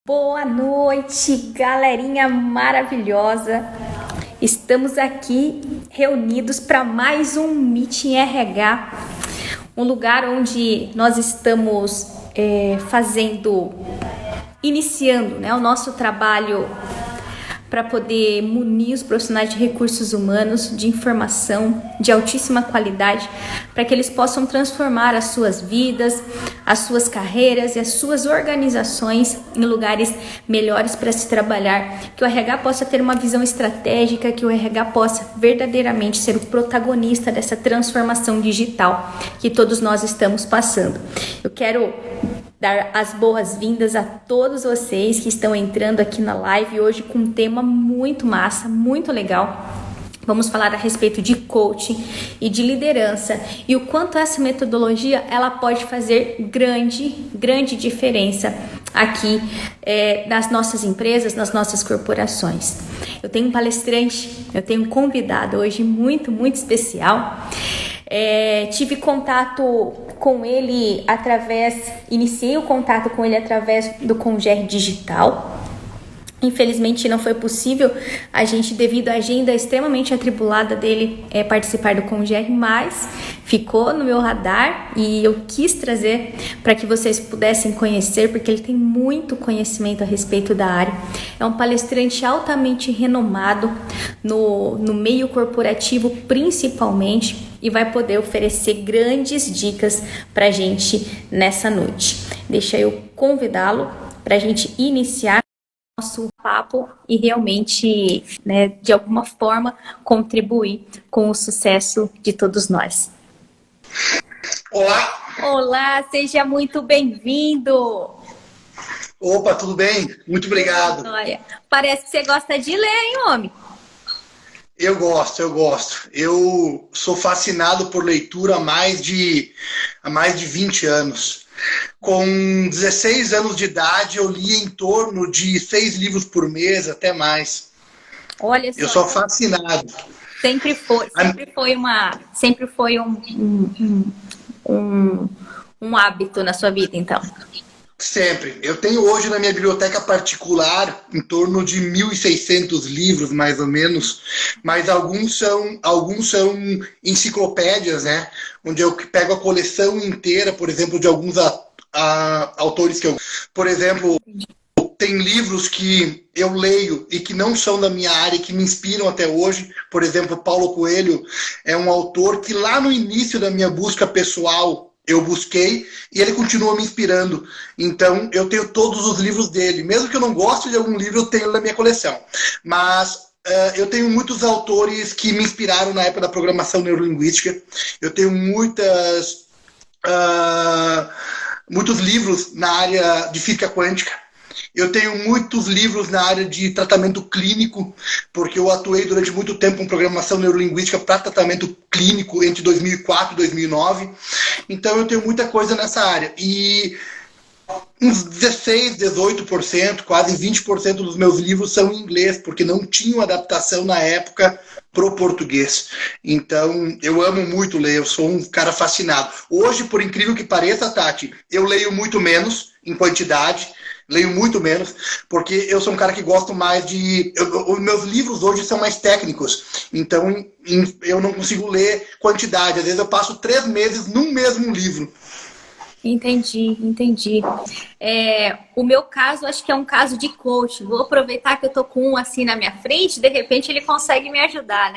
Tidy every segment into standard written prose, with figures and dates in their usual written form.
Boa noite, galerinha maravilhosa. Estamos aqui reunidos para mais um Meeting RH, um lugar onde nós estamos iniciando, o nosso trabalho para poder munir os profissionais de recursos humanos de informação de altíssima qualidade, para que eles possam transformar as suas vidas, as suas carreiras e as suas organizações em lugares melhores para se trabalhar, que o RH possa ter uma visão estratégica, que o RH possa verdadeiramente ser o protagonista dessa transformação digital que todos nós estamos passando. Eu quero dar as boas-vindas a todos vocês que estão entrando aqui na live hoje com um tema muito massa, muito legal. Vamos falar a respeito de coaching e de liderança e o quanto essa metodologia ela pode fazer grande diferença aqui nas nossas empresas, nas nossas corporações. Eu tenho um palestrante, eu tenho um convidado hoje muito especial. Tive contato com ele iniciei o contato com ele através do Congr Digital. Infelizmente não foi possível a gente, devido à agenda extremamente atribulada dele, participar do Congr, mas ficou no meu radar e eu quis trazer para que vocês pudessem conhecer, porque ele tem muito conhecimento a respeito da área. É um palestrante altamente renomado no meio corporativo principalmente e vai poder oferecer grandes dicas para a gente nessa noite. Deixa eu convidá-lo para a gente iniciar nosso papo e realmente, de alguma forma, contribuir com o sucesso de todos nós. Olá! Olá, seja muito bem-vindo! Opa, tudo bem? Muito obrigado. Olha, parece que você gosta de ler, hein, homem? Eu gosto. Eu sou fascinado por leitura há mais de 20 anos. Com 16 anos de idade, eu li em torno de 6 livros por mês, até mais. Olha só. Eu sou fascinado. Sempre foi um hábito na sua vida, então. Sempre. Eu tenho hoje na minha biblioteca particular em torno de 1.600 livros, mais ou menos, mas alguns são enciclopédias, onde eu pego a coleção inteira, por exemplo, de alguns autores que eu... Por exemplo, tem livros que eu leio e que não são da minha área e que me inspiram até hoje. Por exemplo, Paulo Coelho é um autor que lá no início da minha busca pessoal eu busquei e ele continua me inspirando. Então, eu tenho todos os livros dele. Mesmo que eu não goste de algum livro, eu tenho na minha coleção. Mas eu tenho muitos autores que me inspiraram na época da programação neurolinguística. Eu tenho muitos livros na área de física quântica. Eu tenho muitos livros na área de tratamento clínico, porque eu atuei durante muito tempo em programação neurolinguística para tratamento clínico entre 2004 e 2009. Então eu tenho muita coisa nessa área. E uns 16%, 18%, quase 20% dos meus livros são em inglês, porque não tinham adaptação na época pro português. Então, eu amo muito ler, eu sou um cara fascinado. Hoje, por incrível que pareça, Tati, eu leio muito menos em quantidade, leio muito menos, porque eu sou um cara que gosto mais os meus livros hoje são mais técnicos, então eu não consigo ler quantidade. Às vezes eu passo 3 meses num mesmo livro. Entendi. O meu caso, acho que é um caso de coach. Vou aproveitar que eu tô com um assim na minha frente, de repente ele consegue me ajudar,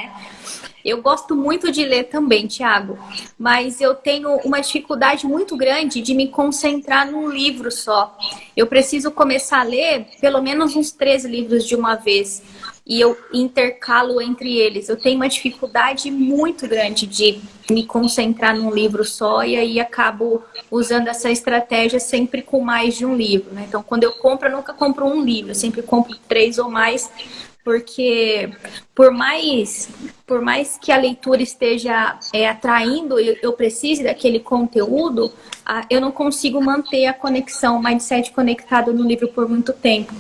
Eu gosto muito de ler também, Thiago, mas eu tenho uma dificuldade muito grande de me concentrar num livro só. Eu preciso começar a ler pelo menos uns 3 livros de uma vez e eu intercalo entre eles. Eu tenho uma dificuldade muito grande de me concentrar num livro só e aí acabo usando essa estratégia sempre com mais de um livro, Então, quando eu compro, eu nunca compro um livro, eu sempre compro 3 ou mais, porque por mais que a leitura esteja atraindo, eu precise daquele conteúdo, eu não consigo manter a conexão, o mindset conectado no livro por muito tempo.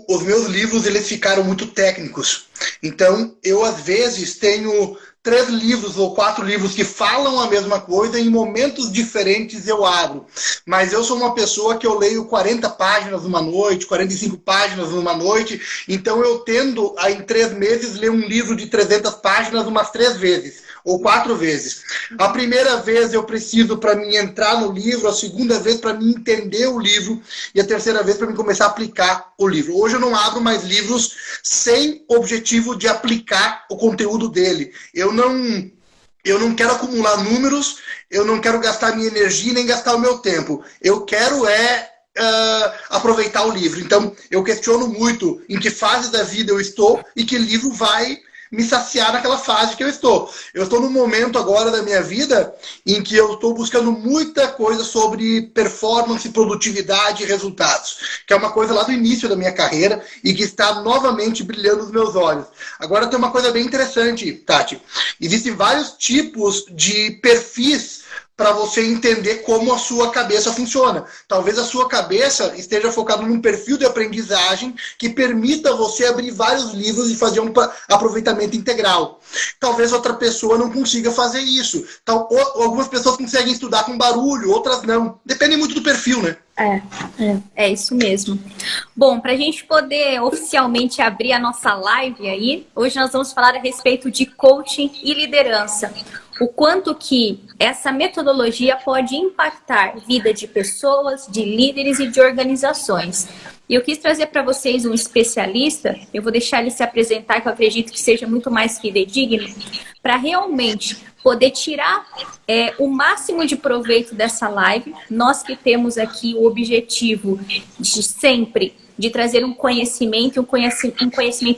Os meus livros eles ficaram muito técnicos. Então, eu às vezes tenho 3 livros ou 4 livros que falam a mesma coisa, em momentos diferentes eu abro. Mas eu sou uma pessoa que eu leio 40 páginas numa noite, 45 páginas numa noite, então eu tendo a, em 3 meses, ler um livro de 300 páginas umas 3 vezes, ou 4 vezes. A primeira vez eu preciso para mim entrar no livro, a segunda vez para mim entender o livro, e a terceira vez para mim começar a aplicar o livro. Hoje eu não abro mais livros sem objetivo de aplicar o conteúdo dele. Eu não quero acumular números, eu não quero gastar minha energia nem gastar o meu tempo. Eu quero aproveitar o livro. Então, eu questiono muito em que fase da vida eu estou e que livro vai me saciar naquela fase que eu estou. Eu estou num momento agora da minha vida em que eu estou buscando muita coisa sobre performance, produtividade e resultados, que é uma coisa lá do início da minha carreira e que está novamente brilhando nos meus olhos. Agora tem uma coisa bem interessante, Tati. Existem vários tipos de perfis para você entender como a sua cabeça funciona. Talvez a sua cabeça esteja focada num perfil de aprendizagem que permita você abrir vários livros e fazer um aproveitamento integral. Talvez outra pessoa não consiga fazer isso. Algumas pessoas conseguem estudar com barulho, outras não. Depende muito do perfil, né? É isso mesmo. Bom, para a gente poder oficialmente abrir a nossa live aí, hoje nós vamos falar a respeito de coaching e liderança. O quanto que essa metodologia pode impactar a vida de pessoas, de líderes e de organizações. E eu quis trazer para vocês um especialista, eu vou deixar ele se apresentar, que eu acredito que seja muito mais fidedigno, para realmente poder tirar o máximo de proveito dessa live. Nós que temos aqui o objetivo de sempre de trazer um conhecimento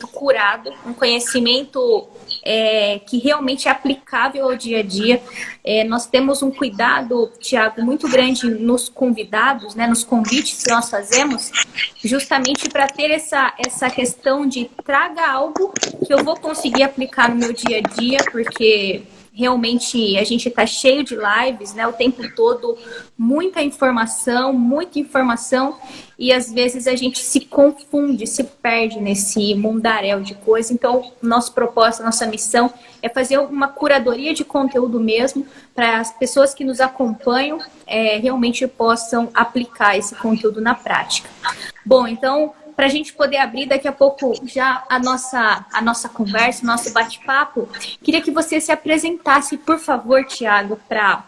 curado, um conhecimento que realmente é aplicável ao dia a dia. Nós temos um cuidado, Tiago, muito grande nos convidados, né, nos convites que nós fazemos, justamente para ter essa questão de traga algo que eu vou conseguir aplicar no meu dia a dia, porque realmente a gente está cheio de lives, né, o tempo todo, muita informação, e às vezes a gente se confunde, se perde nesse mundaréu de coisa. Então, nosso propósito, nossa missão é fazer uma curadoria de conteúdo mesmo, para as pessoas que nos acompanham realmente possam aplicar esse conteúdo na prática. Bom, então, para a gente poder abrir daqui a pouco já a nossa conversa, o nosso bate-papo, queria que você se apresentasse, por favor, Tiago, para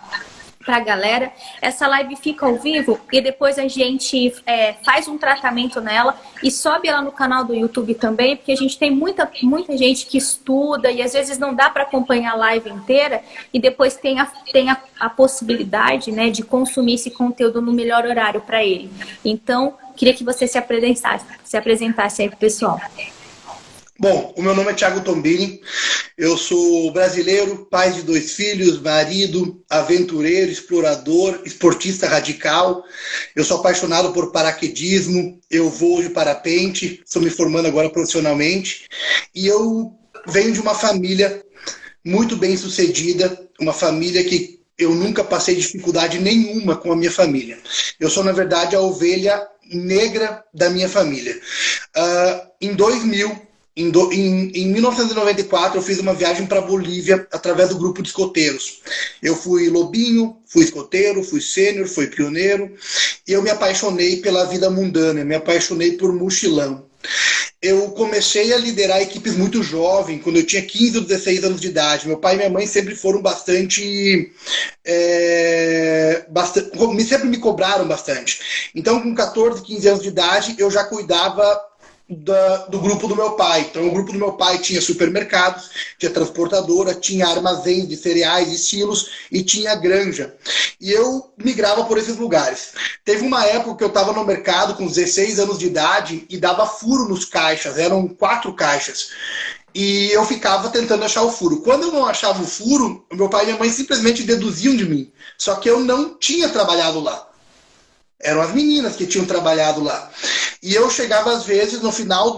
a galera. Essa live fica ao vivo e depois a gente faz um tratamento nela e sobe ela no canal do YouTube também, porque a gente tem muita gente que estuda e às vezes não dá para acompanhar a live inteira e depois tem a possibilidade, né, de consumir esse conteúdo no melhor horário para ele. Então, queria que você se apresentasse aí pro pessoal. Bom, o meu nome é Thiago Tombini, eu sou brasileiro, pai de 2 filhos, marido, aventureiro, explorador, esportista radical. Eu sou apaixonado por paraquedismo, eu voo de parapente, estou me formando agora profissionalmente. E eu venho de uma família muito bem sucedida, uma família que eu nunca passei dificuldade nenhuma com a minha família. Eu sou, na verdade, a ovelha negra da minha família. Em 1994, eu fiz uma viagem para a Bolívia através do grupo de escoteiros. Eu fui lobinho, fui escoteiro, fui sênior, fui pioneiro. E eu me apaixonei pela vida mundana, me apaixonei por mochilão. Eu comecei a liderar equipes muito jovem, quando eu tinha 15 ou 16 anos de idade. Meu pai e minha mãe sempre foram sempre me cobraram bastante. Então, com 14, 15 anos de idade, eu já cuidava do grupo do meu pai. Então, o grupo do meu pai tinha supermercados, tinha transportadora, tinha armazéns de cereais e silos e tinha granja. E eu migrava por esses lugares. Teve uma época que eu estava no mercado com 16 anos de idade e dava furo nos caixas, eram 4 caixas. E eu ficava tentando achar o furo. Quando eu não achava o furo, meu pai e minha mãe simplesmente deduziam de mim. Só que eu não tinha trabalhado lá. Eram as meninas que tinham trabalhado lá. E eu chegava, às vezes, no final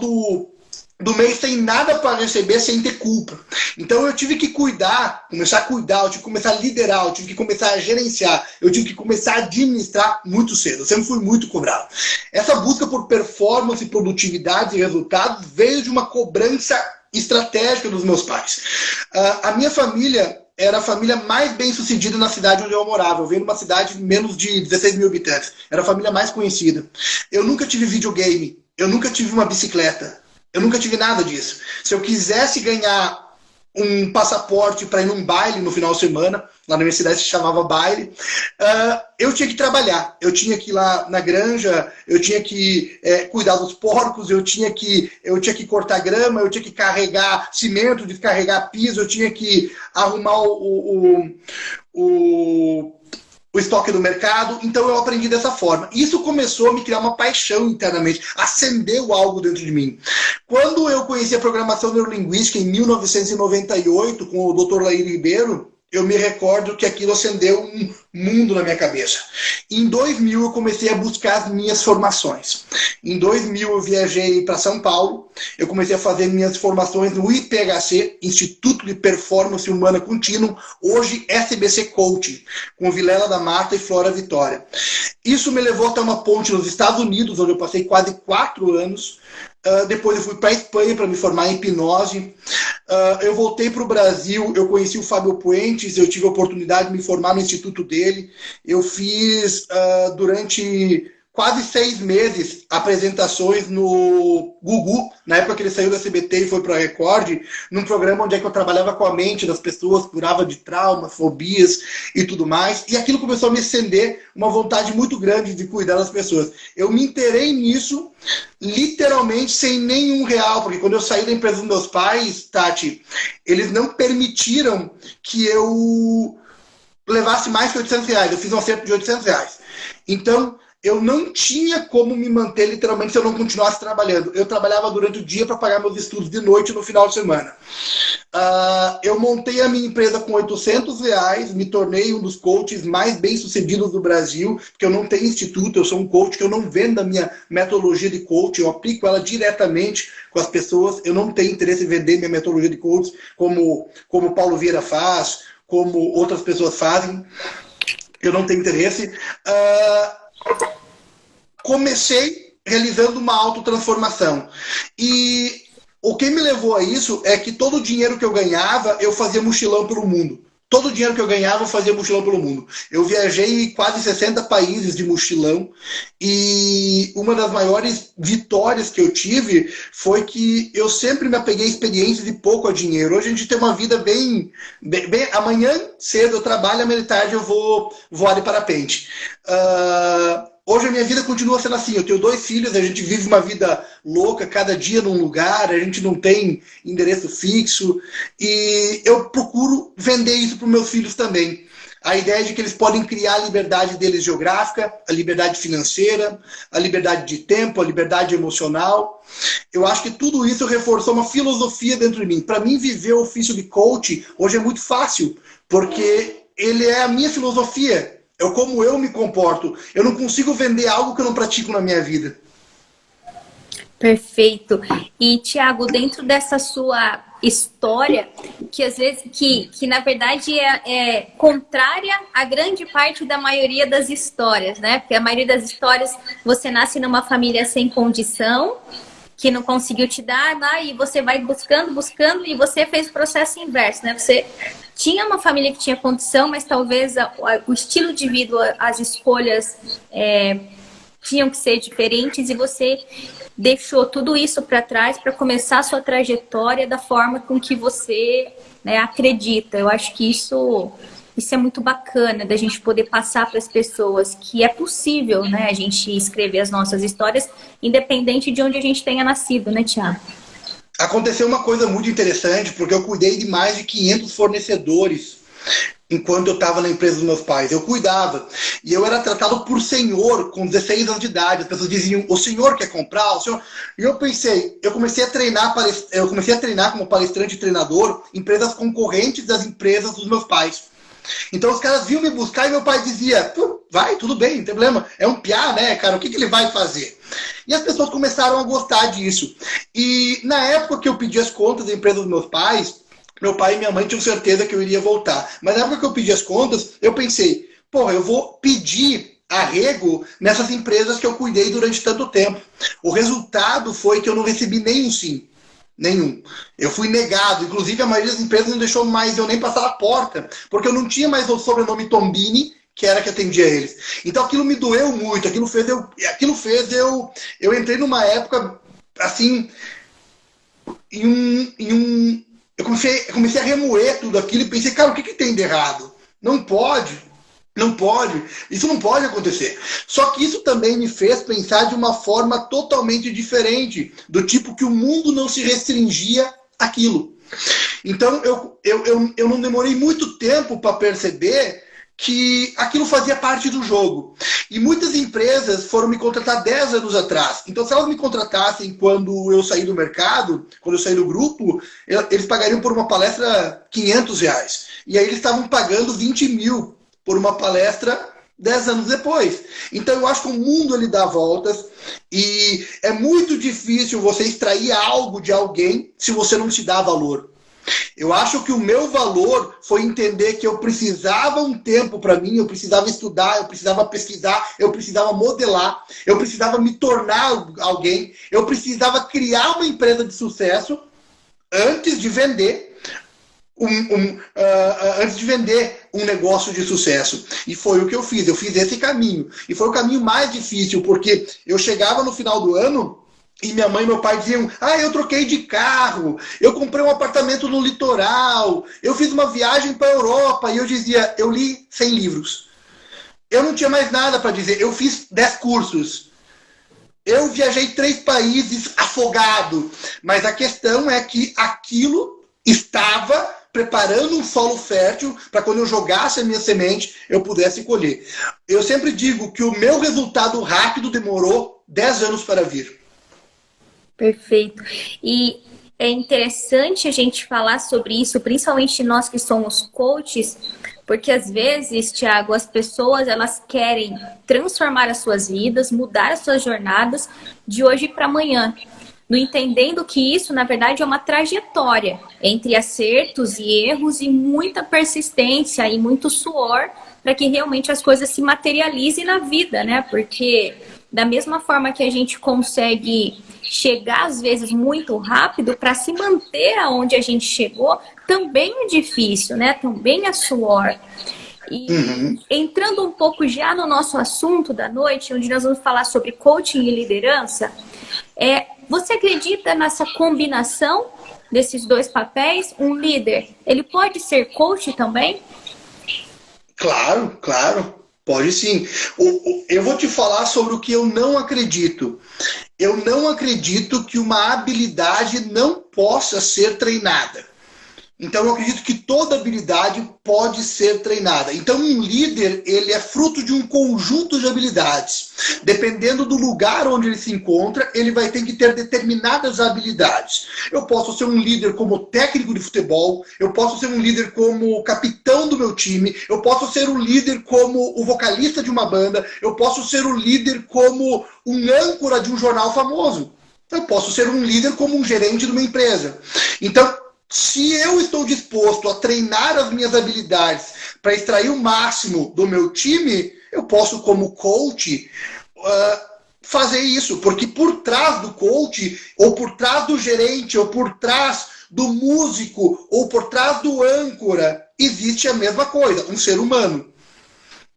do mês sem nada para receber, sem ter culpa. Então eu tive que começar a cuidar, eu tive que começar a liderar, eu tive que começar a gerenciar, eu tive que começar a administrar muito cedo. Eu sempre fui muito cobrado. Essa busca por performance, produtividade e resultados veio de uma cobrança estratégica dos meus pais. A minha família era a família mais bem-sucedida na cidade onde eu morava. Eu venho de uma cidade de menos de 16 mil habitantes. Era a família mais conhecida. Eu nunca tive videogame, eu nunca tive uma bicicleta. Eu nunca tive nada disso. Se eu quisesse ganhar um passaporte para ir num baile no final de semana, lá na minha cidade se chamava baile, eu tinha que trabalhar. Eu tinha que ir lá na granja, eu tinha que cuidar dos porcos, eu tinha que cortar grama, eu tinha que carregar cimento, descarregar piso, eu tinha que arrumar o estoque do mercado. Então eu aprendi dessa forma. Isso começou a me criar uma paixão internamente, acendeu algo dentro de mim. Quando eu conheci a programação neurolinguística em 1998 com o Dr. Laír Ribeiro, eu me recordo que aquilo acendeu um mundo na minha cabeça. Em 2000 eu comecei a buscar as minhas formações. Em 2000 eu viajei para São Paulo, eu comecei a fazer minhas formações no IPHC, Instituto de Performance Humana Contínua, hoje SBC Coaching, com Vilela da Mata e Flora Vitória. Isso me levou até uma ponte nos Estados Unidos, onde eu passei quase 4 anos. Depois eu fui para a Espanha para me formar em hipnose. Eu voltei para o Brasil, eu conheci o Fábio Puentes, eu tive a oportunidade de me formar no instituto dele. Eu fiz durante quase 6 meses apresentações no Gugu, na época que ele saiu da CBT e foi para a Record, num programa onde é que eu trabalhava com a mente das pessoas, curava de traumas, fobias e tudo mais. E aquilo começou a me acender uma vontade muito grande de cuidar das pessoas. Eu me inteirei nisso literalmente sem nenhum real, porque quando eu saí da empresa dos meus pais, Tati, eles não permitiram que eu levasse mais que R$800. Eu fiz um acerto de R$800. Então, eu não tinha como me manter literalmente se eu não continuasse trabalhando. Eu trabalhava durante o dia para pagar meus estudos de noite no final de semana. Eu montei a minha empresa com R$800, me tornei um dos coaches mais bem-sucedidos do Brasil, porque eu não tenho instituto, eu sou um coach que eu não vendo a minha metodologia de coach, eu aplico ela diretamente com as pessoas, eu não tenho interesse em vender minha metodologia de coach como o Paulo Vieira faz, como outras pessoas fazem, eu não tenho interesse. Comecei realizando uma autotransformação. E o que me levou a isso é que todo o dinheiro que eu ganhava, eu fazia mochilão pelo mundo. Todo o dinheiro que eu ganhava, eu fazia mochilão pelo mundo. Eu viajei em quase 60 países de mochilão. E uma das maiores vitórias que eu tive foi que eu sempre me apeguei a experiências e pouco a dinheiro. Hoje a gente tem uma vida bem amanhã cedo eu trabalho, amanhã de tarde eu vou voar de parapente. Hoje a minha vida continua sendo assim, eu tenho 2 filhos, a gente vive uma vida louca, cada dia num lugar, a gente não tem endereço fixo, e eu procuro vender isso para os meus filhos também. A ideia de que eles podem criar a liberdade deles geográfica, a liberdade financeira, a liberdade de tempo, a liberdade emocional. Eu acho que tudo isso reforçou uma filosofia dentro de mim. Para mim, viver o ofício de coach hoje é muito fácil, porque ele é a minha filosofia. É como eu me comporto. Eu não consigo vender algo que eu não pratico na minha vida. Perfeito. E, Thiago, dentro dessa sua história, que às vezes, que na verdade é contrária a grande parte da maioria das histórias, né? Porque a maioria das histórias, você nasce numa família sem condição, que não conseguiu te dar, né? E você vai buscando, e você fez o processo inverso, né? Você tinha uma família que tinha condição, mas talvez o estilo de vida, as escolhas tinham que ser diferentes, e você deixou tudo isso para trás para começar a sua trajetória da forma com que você, né, acredita. Eu acho que isso é muito bacana, da gente poder passar para as pessoas que é possível, né, a gente escrever as nossas histórias, independente de onde a gente tenha nascido, né, Thiago? Aconteceu uma coisa muito interessante, porque eu cuidei de mais de 500 fornecedores enquanto eu estava na empresa dos meus pais. Eu cuidava. E eu era tratado por senhor com 16 anos de idade. As pessoas diziam, o senhor quer comprar? O senhor... E eu pensei, eu comecei a treinar como palestrante e treinador empresas concorrentes das empresas dos meus pais. Então os caras vinham me buscar e meu pai dizia, vai, tudo bem, não tem problema. É um piá, né, cara? O que ele vai fazer? E as pessoas começaram a gostar disso. E na época que eu pedi as contas da empresa dos meus pais, meu pai e minha mãe tinham certeza que eu iria voltar. Mas na época que eu pedi as contas, eu pensei, eu vou pedir arrego nessas empresas que eu cuidei durante tanto tempo. O resultado foi que eu não recebi nenhum sim. Nenhum. Eu fui negado. Inclusive, a maioria das empresas não deixou mais eu nem passar na porta, porque eu não tinha mais o sobrenome Tombini, que era que atendia eles. Então aquilo me doeu muito. Aquilo fez eu entrei numa época assim, eu comecei a remoer tudo aquilo e pensei, cara, o que tem de errado? Não pode. Não pode. Isso não pode acontecer. Só que isso também me fez pensar de uma forma totalmente diferente, do tipo que o mundo não se restringia àquilo. Então, eu não demorei muito tempo para perceber que aquilo fazia parte do jogo. E muitas empresas foram me contratar 10 anos atrás. Então, se elas me contratassem quando eu saí do mercado, quando eu saí do grupo, eles pagariam por uma palestra R$500. E aí eles estavam pagando 20 mil por uma palestra 10 anos depois. Então eu acho que o mundo ele dá voltas e é muito difícil você extrair algo de alguém se você não se dá valor. Eu acho que o meu valor foi entender que eu precisava um tempo para mim, eu precisava estudar, eu precisava pesquisar, eu precisava modelar, eu precisava me tornar alguém, eu precisava criar uma empresa de sucesso antes de vender um negócio de sucesso. E foi o que eu fiz. Eu fiz esse caminho. E foi o caminho mais difícil, porque eu chegava no final do ano e minha mãe e meu pai diziam, eu troquei de carro, eu comprei um apartamento no litoral, eu fiz uma viagem para a Europa. E eu dizia, eu li 100 livros. Eu não tinha mais nada para dizer. Eu fiz 10 cursos. Eu viajei 3 países afogado. Mas a questão é que aquilo estava preparando um solo fértil para quando eu jogasse a minha semente, eu pudesse colher. Eu sempre digo que o meu resultado rápido demorou 10 anos para vir. Perfeito. E é interessante a gente falar sobre isso, principalmente nós que somos coaches, porque às vezes, Thiago, as pessoas elas querem transformar as suas vidas, mudar as suas jornadas de hoje para amanhã. No entendendo que isso, na verdade, é uma trajetória entre acertos e erros e muita persistência e muito suor para que realmente as coisas se materializem na vida, né? Porque da mesma forma que a gente consegue chegar, às vezes, muito rápido, para se manter aonde a gente chegou, também é difícil, né? Também é suor. E entrando um pouco já no nosso assunto da noite, onde nós vamos falar sobre coaching e liderança, você acredita nessa combinação desses dois papéis? Um líder, ele pode ser coach também? Claro, claro. Pode sim. Eu vou te falar sobre o que eu não acredito. Eu não acredito que uma habilidade não possa ser treinada. Então eu acredito que toda habilidade pode ser treinada. Então um líder, ele é fruto de um conjunto de habilidades. Dependendo do lugar onde ele se encontra, ele vai ter que ter determinadas habilidades. Eu posso ser um líder como técnico de futebol, eu posso ser um líder como capitão do meu time, eu posso ser um líder como o vocalista de uma banda, eu posso ser um líder como um âncora de um jornal famoso. Eu posso ser um líder como um gerente de uma empresa. Então, se eu estou disposto a treinar as minhas habilidades para extrair o máximo do meu time, eu posso, como coach, fazer isso. Porque por trás do coach, ou por trás do gerente, ou por trás do músico, ou por trás do âncora, existe a mesma coisa, um ser humano.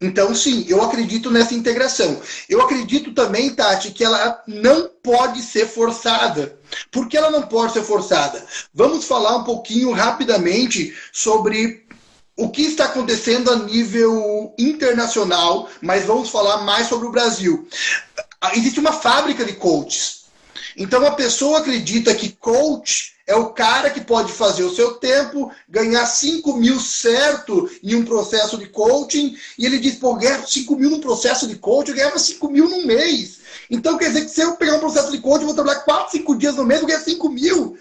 Então, sim, eu acredito nessa integração. Eu acredito também, Tati, que ela não pode ser forçada. Por que ela não pode ser forçada? Vamos falar um pouquinho rapidamente sobre o que está acontecendo a nível internacional, mas vamos falar mais sobre o Brasil. Existe uma fábrica de coaches. Então, a pessoa acredita que coach é o cara que pode fazer o seu tempo, ganhar 5 mil certo em um processo de coaching, e ele diz, pô, ganhar 5 mil num processo de coaching, eu ganhava 5 mil num mês. Então quer dizer que se eu pegar um processo de coaching, eu vou trabalhar 4, 5 dias no mês, eu ganhar 5 mil.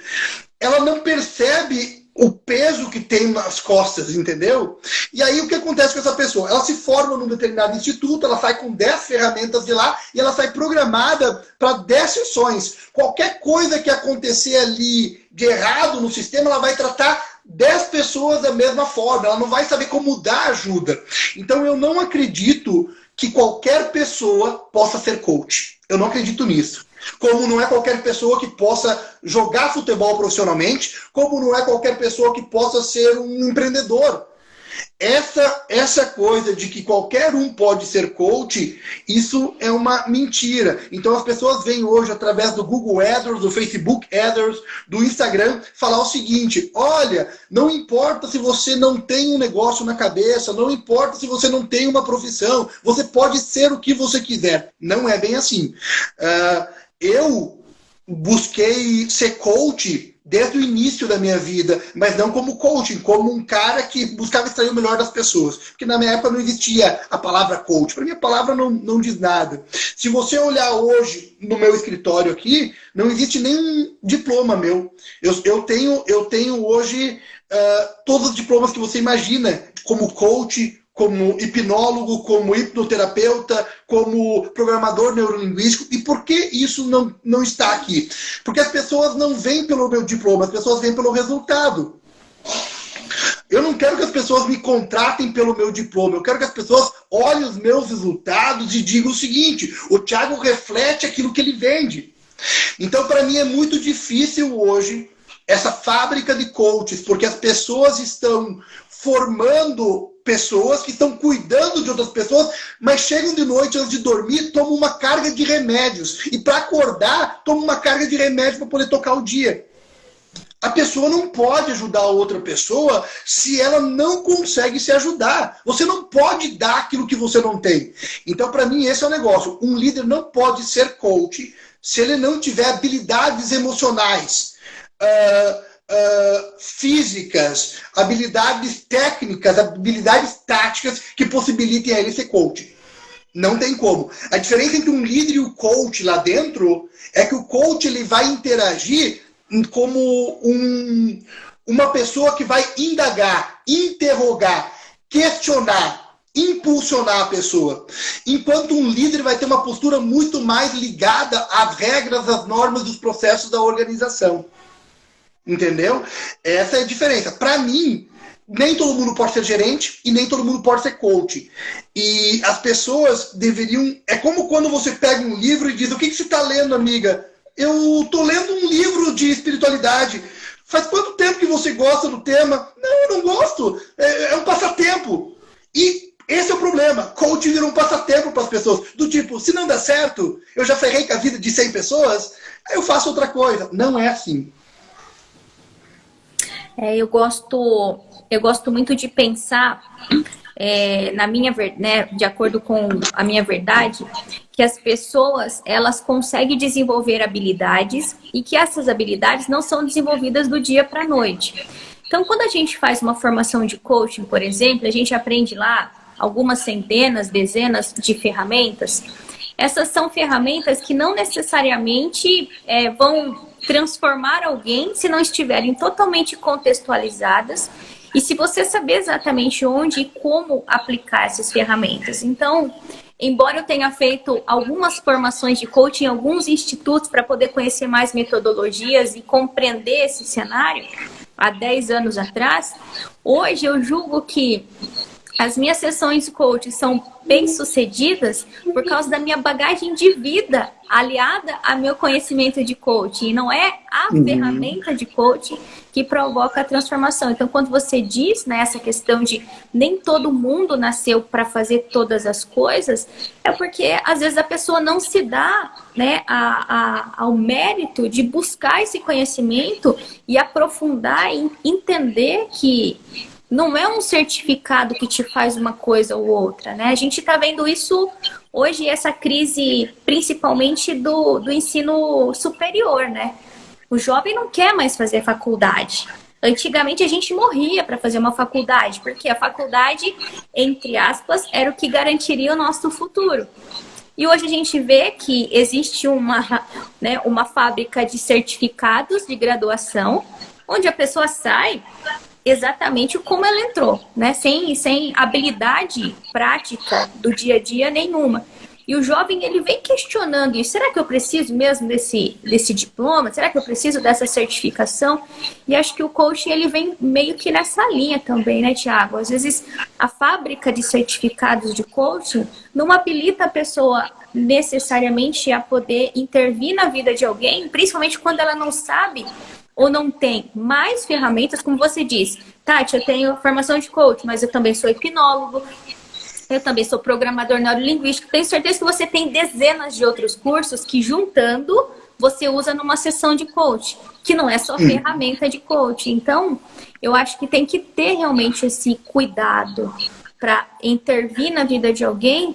Ela não percebe o peso que tem nas costas, entendeu? E aí o que acontece com essa pessoa? Ela se forma num determinado instituto, ela sai com 10 ferramentas de lá e ela sai programada para 10 sessões. Qualquer coisa que acontecer ali de errado no sistema, ela vai tratar 10 pessoas da mesma forma, ela não vai saber como dar ajuda. Então eu não acredito que qualquer pessoa possa ser coach. Eu não acredito nisso. Como não é qualquer pessoa que possa jogar futebol profissionalmente, como não é qualquer pessoa que possa ser um empreendedor. Essa coisa de que qualquer um pode ser coach, isso é uma mentira. Então as pessoas vêm hoje através do Google AdWords, do Facebook AdWords, do Instagram, falar o seguinte: olha, não importa se você não tem um negócio na cabeça, não importa se você não tem uma profissão, você pode ser o que você quiser. Não é bem assim. Eu busquei ser coach desde o início da minha vida, mas não como coaching, como um cara que buscava extrair o melhor das pessoas. Porque na minha época não existia a palavra coach. Para mim a palavra não diz nada. Se você olhar hoje no meu escritório aqui, não existe nenhum diploma meu. Eu tenho hoje todos os diplomas que você imagina, como coach, como hipnólogo, como hipnoterapeuta, como programador neurolinguístico. E por que isso não está aqui? Porque as pessoas não vêm pelo meu diploma, as pessoas vêm pelo resultado. Eu não quero que as pessoas me contratem pelo meu diploma, eu quero que as pessoas olhem os meus resultados e digam o seguinte: o Thiago reflete aquilo que ele vende. Então, para mim, é muito difícil hoje essa fábrica de coaches, porque as pessoas estão formando pessoas que estão cuidando de outras pessoas, mas chegam de noite antes de dormir, tomam uma carga de remédios. E para acordar, tomam uma carga de remédio para poder tocar o dia. A pessoa não pode ajudar a outra pessoa se ela não consegue se ajudar. Você não pode dar aquilo que você não tem. Então, para mim, esse é o negócio. Um líder não pode ser coach se ele não tiver habilidades emocionais, físicas, habilidades técnicas, habilidades táticas que possibilitem a ele ser coach. Não tem como. A diferença entre um líder e o coach lá dentro é que o coach ele vai interagir como uma pessoa que vai indagar, interrogar, questionar, impulsionar a pessoa. Enquanto um líder vai ter uma postura muito mais ligada às regras, às normas dos processos da organização. Entendeu? Essa é a diferença. Para mim, nem todo mundo pode ser gerente e nem todo mundo pode ser coach. E as pessoas deveriam... É como quando você pega um livro e diz: o que você está lendo, amiga? Eu estou lendo um livro de espiritualidade. Faz quanto tempo que você gosta do tema? Não, eu não gosto. É um passatempo. E esse é o problema. Coach vira um passatempo para as pessoas. Do tipo, se não der certo, eu já ferrei com a vida de 100 pessoas, aí eu faço outra coisa. Não é assim. Eu gosto muito de pensar, de acordo com a minha verdade, que as pessoas elas conseguem desenvolver habilidades e que essas habilidades não são desenvolvidas do dia para a noite. Então, quando a gente faz uma formação de coaching, por exemplo, a gente aprende lá algumas centenas, dezenas de ferramentas. Essas são ferramentas que não necessariamente vão transformar alguém se não estiverem totalmente contextualizadas e se você saber exatamente onde e como aplicar essas ferramentas. Então, embora eu tenha feito algumas formações de coaching em alguns institutos para poder conhecer mais metodologias e compreender esse cenário há 10 anos atrás, hoje eu julgo que as minhas sessões de coaching são bem-sucedidas por causa da minha bagagem de vida aliada ao meu conhecimento de coaching. E não é a ferramenta de coaching que provoca a transformação. Então, quando você diz essa questão de nem todo mundo nasceu para fazer todas as coisas, é porque às vezes a pessoa não se dá ao mérito de buscar esse conhecimento e aprofundar e entender que não é um certificado que te faz uma coisa ou outra, né? A gente está vendo isso hoje, essa crise principalmente do ensino superior, né? O jovem não quer mais fazer faculdade. Antigamente a gente morria para fazer uma faculdade, porque a faculdade, entre aspas, era o que garantiria o nosso futuro. E hoje a gente vê que existe uma fábrica de certificados de graduação, onde a pessoa sai exatamente como ela entrou, né? Sem habilidade prática do dia a dia nenhuma. E o jovem, ele vem questionando isso. Será que eu preciso mesmo desse diploma? Será que eu preciso dessa certificação? E acho que o coaching, ele vem meio que nessa linha também, né, Tiago? Às vezes, a fábrica de certificados de coaching não habilita a pessoa necessariamente a poder intervir na vida de alguém, principalmente quando ela não sabe ou não tem mais ferramentas, como você disse. Tati, eu tenho formação de coach, mas eu também sou hipnólogo, eu também sou programador neurolinguístico. Tenho certeza que você tem dezenas de outros cursos que, juntando, você usa numa sessão de coaching, que não é só ferramenta de coaching. Então, eu acho que tem que ter realmente esse cuidado para intervir na vida de alguém.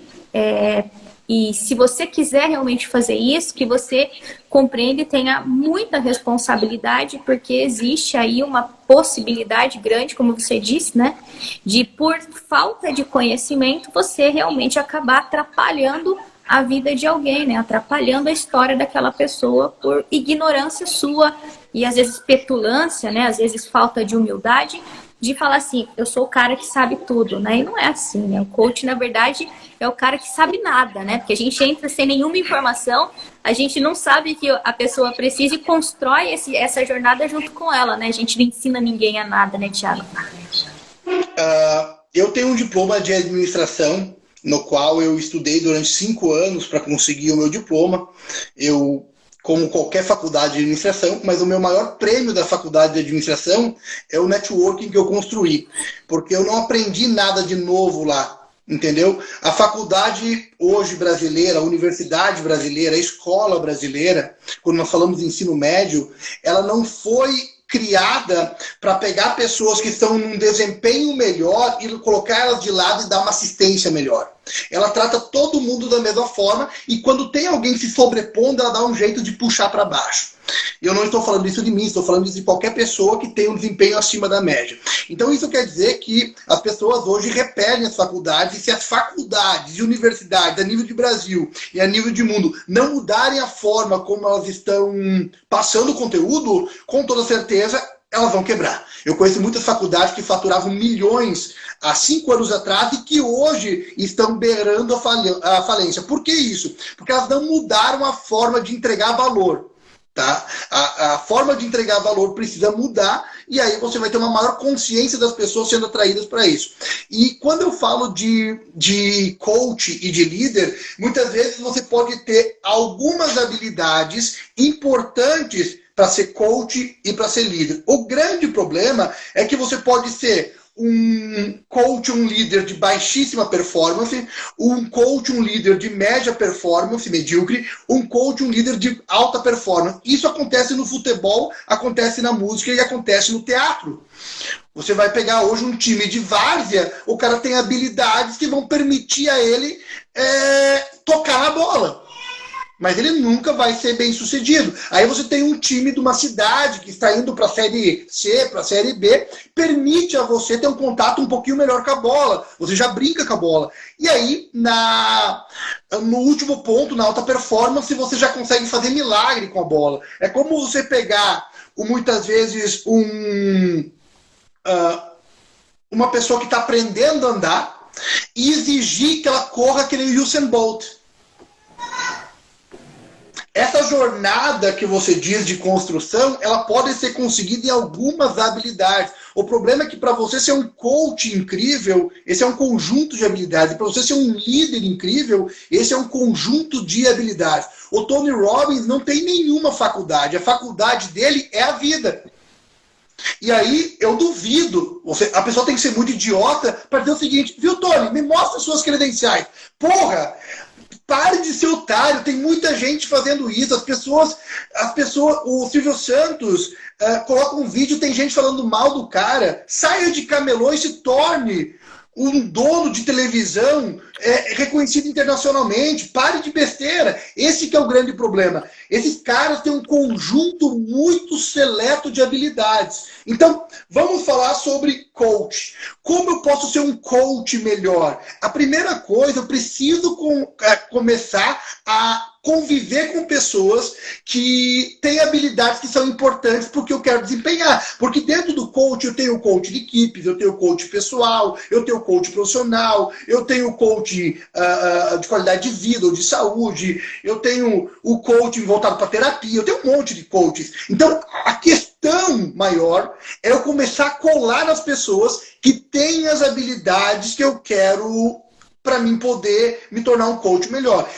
E se você quiser realmente fazer isso, que você compreenda e tenha muita responsabilidade, porque existe aí uma possibilidade grande, como você disse, né? De, por falta de conhecimento, você realmente acabar atrapalhando a vida de alguém, né? Atrapalhando a história daquela pessoa por ignorância sua e às vezes petulância, né? Às vezes falta de humildade, de falar assim, eu sou o cara que sabe tudo, né? E não é assim, né? O coach, na verdade, é o cara que sabe nada, né? Porque a gente entra sem nenhuma informação, a gente não sabe que a pessoa precisa e constrói essa jornada junto com ela, né? A gente não ensina ninguém a nada, né, Thiago? Eu tenho um diploma de administração, no qual eu estudei durante 5 anos para conseguir o meu diploma. Como qualquer faculdade de administração, mas o meu maior prêmio da faculdade de administração é o networking que eu construí, porque eu não aprendi nada de novo lá, entendeu? A faculdade hoje brasileira, a universidade brasileira, a escola brasileira, quando nós falamos de ensino médio, ela não foi criada para pegar pessoas que estão num desempenho melhor e colocar elas de lado e dar uma assistência melhor. Ela trata todo mundo da mesma forma e quando tem alguém se sobrepondo, ela dá um jeito de puxar para baixo. Eu não estou falando isso de mim, estou falando isso de qualquer pessoa que tem um desempenho acima da média. Então isso quer dizer que as pessoas hoje repelem as faculdades, e se as faculdades e universidades a nível de Brasil e a nível de mundo não mudarem a forma como elas estão passando o conteúdo, com toda certeza elas vão quebrar. Eu conheço muitas faculdades que faturavam milhões há 5 anos atrás e que hoje estão beirando a falência. Por que isso? Porque elas não mudaram a forma de entregar valor. Tá? A forma de entregar valor precisa mudar e aí você vai ter uma maior consciência das pessoas sendo atraídas para isso. E quando eu falo de coach e de líder, muitas vezes você pode ter algumas habilidades importantes para ser coach e para ser líder. O grande problema é que você pode ser um coach, um líder de baixíssima performance, um coach, um líder de média performance, medíocre, um coach, um líder de alta performance. Isso acontece no futebol, acontece na música e acontece no teatro. Você vai pegar hoje um time de várzea, o cara tem habilidades que vão permitir a ele tocar na bola. Mas ele nunca vai ser bem sucedido. Aí você tem um time de uma cidade que está indo para a Série C, para a Série B, permite a você ter um contato um pouquinho melhor com a bola. Você já brinca com a bola. E aí, no último ponto, na alta performance, você já consegue fazer milagre com a bola. É como você pegar, muitas vezes, uma pessoa que está aprendendo a andar e exigir que ela corra que nem o Usain Bolt. Essa jornada que você diz de construção, ela pode ser conseguida em algumas habilidades. O problema é que para você ser um coach incrível, esse é um conjunto de habilidades. Para você ser um líder incrível, esse é um conjunto de habilidades. O Tony Robbins não tem nenhuma faculdade. A faculdade dele é a vida. E aí, eu duvido. A pessoa tem que ser muito idiota para dizer o seguinte: viu, Tony, me mostra suas credenciais. Porra! Pare de ser otário, tem muita gente fazendo isso. As pessoas, o Silvio Santos coloca um vídeo, tem gente falando mal do cara. Saia de camelô e se torne um dono de televisão reconhecido internacionalmente. Pare de besteira. Esse que é o grande problema. Esses caras têm um conjunto muito seleto de habilidades. Então, vamos falar sobre coach. Como eu posso ser um coach melhor? A primeira coisa, eu preciso começar a conviver com pessoas que têm habilidades que são importantes para o que eu quero desempenhar. Porque dentro do coach eu tenho coach de equipes, eu tenho coach pessoal, eu tenho coach profissional, eu tenho coach de qualidade de vida ou de saúde, eu tenho o coach voltado para terapia, eu tenho um monte de coaches. Então, a questão maior é eu começar a colar nas pessoas que têm as habilidades que eu quero para mim poder me tornar um coach melhor.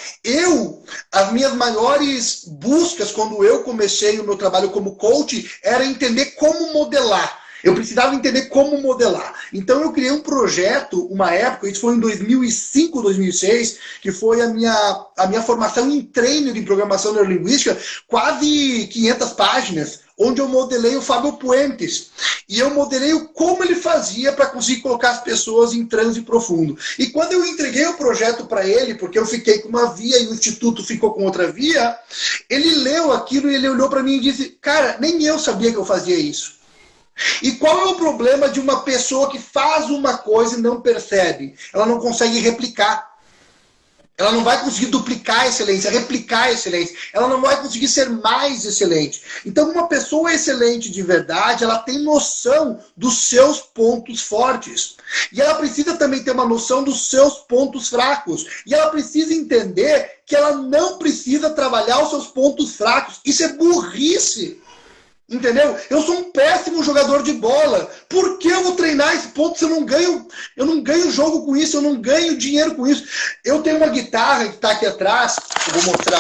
As minhas maiores buscas quando eu comecei o meu trabalho como coach era entender como modelar. Eu precisava entender como modelar. Então eu criei um projeto, uma época, isso foi em 2005, 2006, que foi a minha formação em trainer em programação neurolinguística, quase 500 páginas, onde eu modelei o Fábio Puentes. E eu modelei como ele fazia para conseguir colocar as pessoas em transe profundo. E quando eu entreguei o projeto para ele, porque eu fiquei com uma via e o Instituto ficou com outra via, ele leu aquilo e ele olhou para mim e disse, cara, nem eu sabia que eu fazia isso. E qual é o problema de uma pessoa que faz uma coisa e não percebe? Ela não consegue replicar. Ela não vai conseguir duplicar a excelência, replicar a excelência. Ela não vai conseguir ser mais excelente. Então, uma pessoa excelente de verdade, ela tem noção dos seus pontos fortes. E ela precisa também ter uma noção dos seus pontos fracos. E ela precisa entender que ela não precisa trabalhar os seus pontos fracos. Isso é burrice. Entendeu? Eu sou um péssimo jogador de bola. Por que eu vou treinar esse ponto se eu não ganho jogo com isso, eu não ganho dinheiro com isso? Eu tenho uma guitarra que está aqui atrás, eu vou mostrar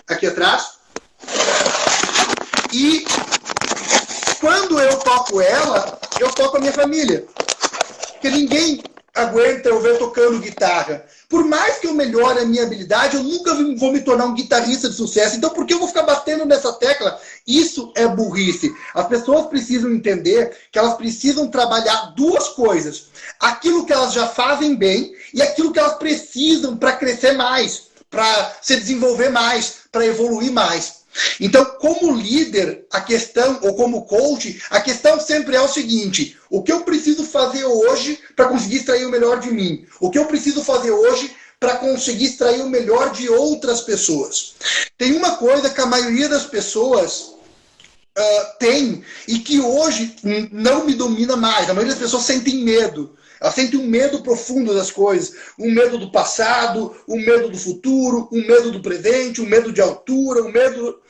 aqui atrás. E quando eu toco ela, eu toco a minha família. Porque ninguém aguenta eu ver tocando guitarra. Por mais que eu melhore a minha habilidade, eu nunca vou me tornar um guitarrista de sucesso. Então, por que eu vou ficar batendo nessa tecla? Isso é burrice. As pessoas precisam entender que elas precisam trabalhar duas coisas. Aquilo que elas já fazem bem e aquilo que elas precisam para crescer mais, para se desenvolver mais, para evoluir mais. Então, como líder, a questão, ou como coach, a questão sempre é o seguinte: o que eu preciso fazer hoje para conseguir extrair o melhor de mim? O que eu preciso fazer hoje para conseguir extrair o melhor de outras pessoas? Tem uma coisa que a maioria das pessoas tem e que hoje não me domina mais. A maioria das pessoas sentem medo. Ela sente um medo profundo das coisas, um medo do passado, um medo do futuro, um medo do presente, um medo de altura, um medo...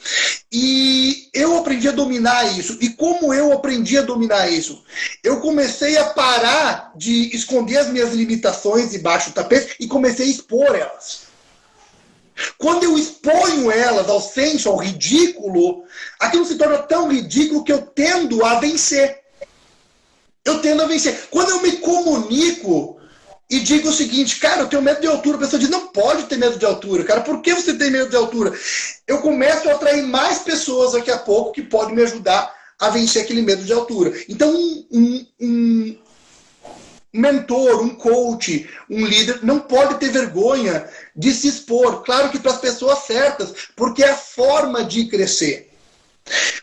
E eu aprendi a dominar isso. E como eu aprendi a dominar isso? Eu comecei a parar de esconder as minhas limitações debaixo do tapete e comecei a expor elas. Quando eu exponho elas ao senso, ao ridículo, aquilo se torna tão ridículo que eu tendo a vencer. Eu tendo a vencer. Quando eu me comunico e digo o seguinte, cara, eu tenho medo de altura, a pessoa diz, não pode ter medo de altura, cara, por que você tem medo de altura? Eu começo a atrair mais pessoas daqui a pouco que podem me ajudar a vencer aquele medo de altura. Então, um mentor, um coach, um líder não pode ter vergonha de se expor. Claro que para as pessoas certas, porque é a forma de crescer.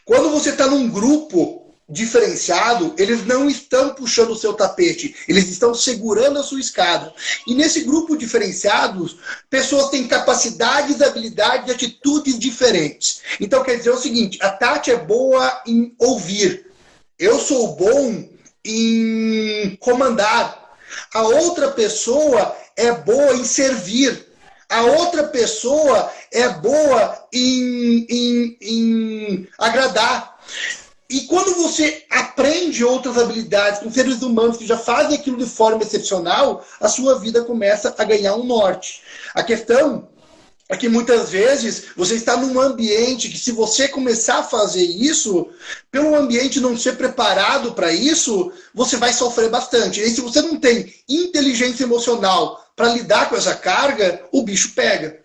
Quando você está num grupo diferenciado, eles não estão puxando o seu tapete, eles estão segurando a sua escada. E nesse grupo diferenciado, pessoas têm capacidades, habilidades e atitudes diferentes. Então quer dizer o seguinte, a Tati é boa em ouvir, eu sou bom em comandar, a outra pessoa é boa em servir, a outra pessoa é boa em agradar. E quando você aprende outras habilidades com seres humanos que já fazem aquilo de forma excepcional, a sua vida começa a ganhar um norte. A questão é que muitas vezes você está num ambiente que, se você começar a fazer isso, pelo ambiente não ser preparado para isso, você vai sofrer bastante. E se você não tem inteligência emocional para lidar com essa carga, o bicho pega.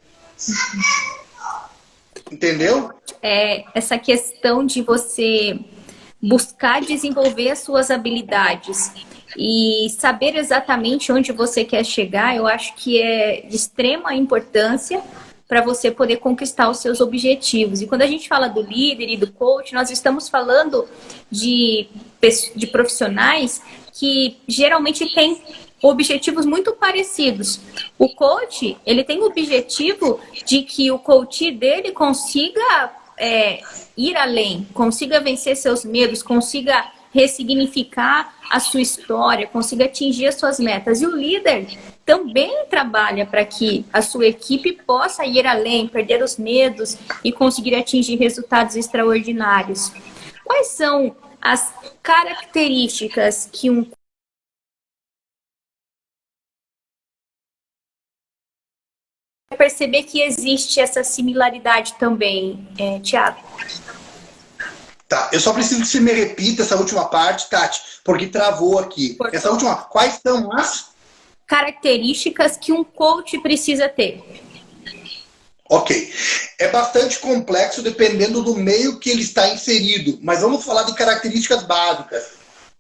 Entendeu? Essa questão de você buscar desenvolver as suas habilidades e saber exatamente onde você quer chegar, eu acho que é de extrema importância para você poder conquistar os seus objetivos. E quando a gente fala do líder e do coach, nós estamos falando de profissionais que geralmente têm objetivos muito parecidos. O coach, ele tem o objetivo de que o coach dele consiga ir além, consiga vencer seus medos, consiga ressignificar a sua história, consiga atingir as suas metas. E o líder também trabalha para que a sua equipe possa ir além, perder os medos e conseguir atingir resultados extraordinários. Quais são as características que um perceber que existe essa similaridade também, Thiago? Tá, eu só preciso que você me repita essa última parte, Tati, porque travou aqui. Essa última, quais são as características que um coach precisa ter? Ok. É bastante complexo dependendo do meio que ele está inserido, mas vamos falar de características básicas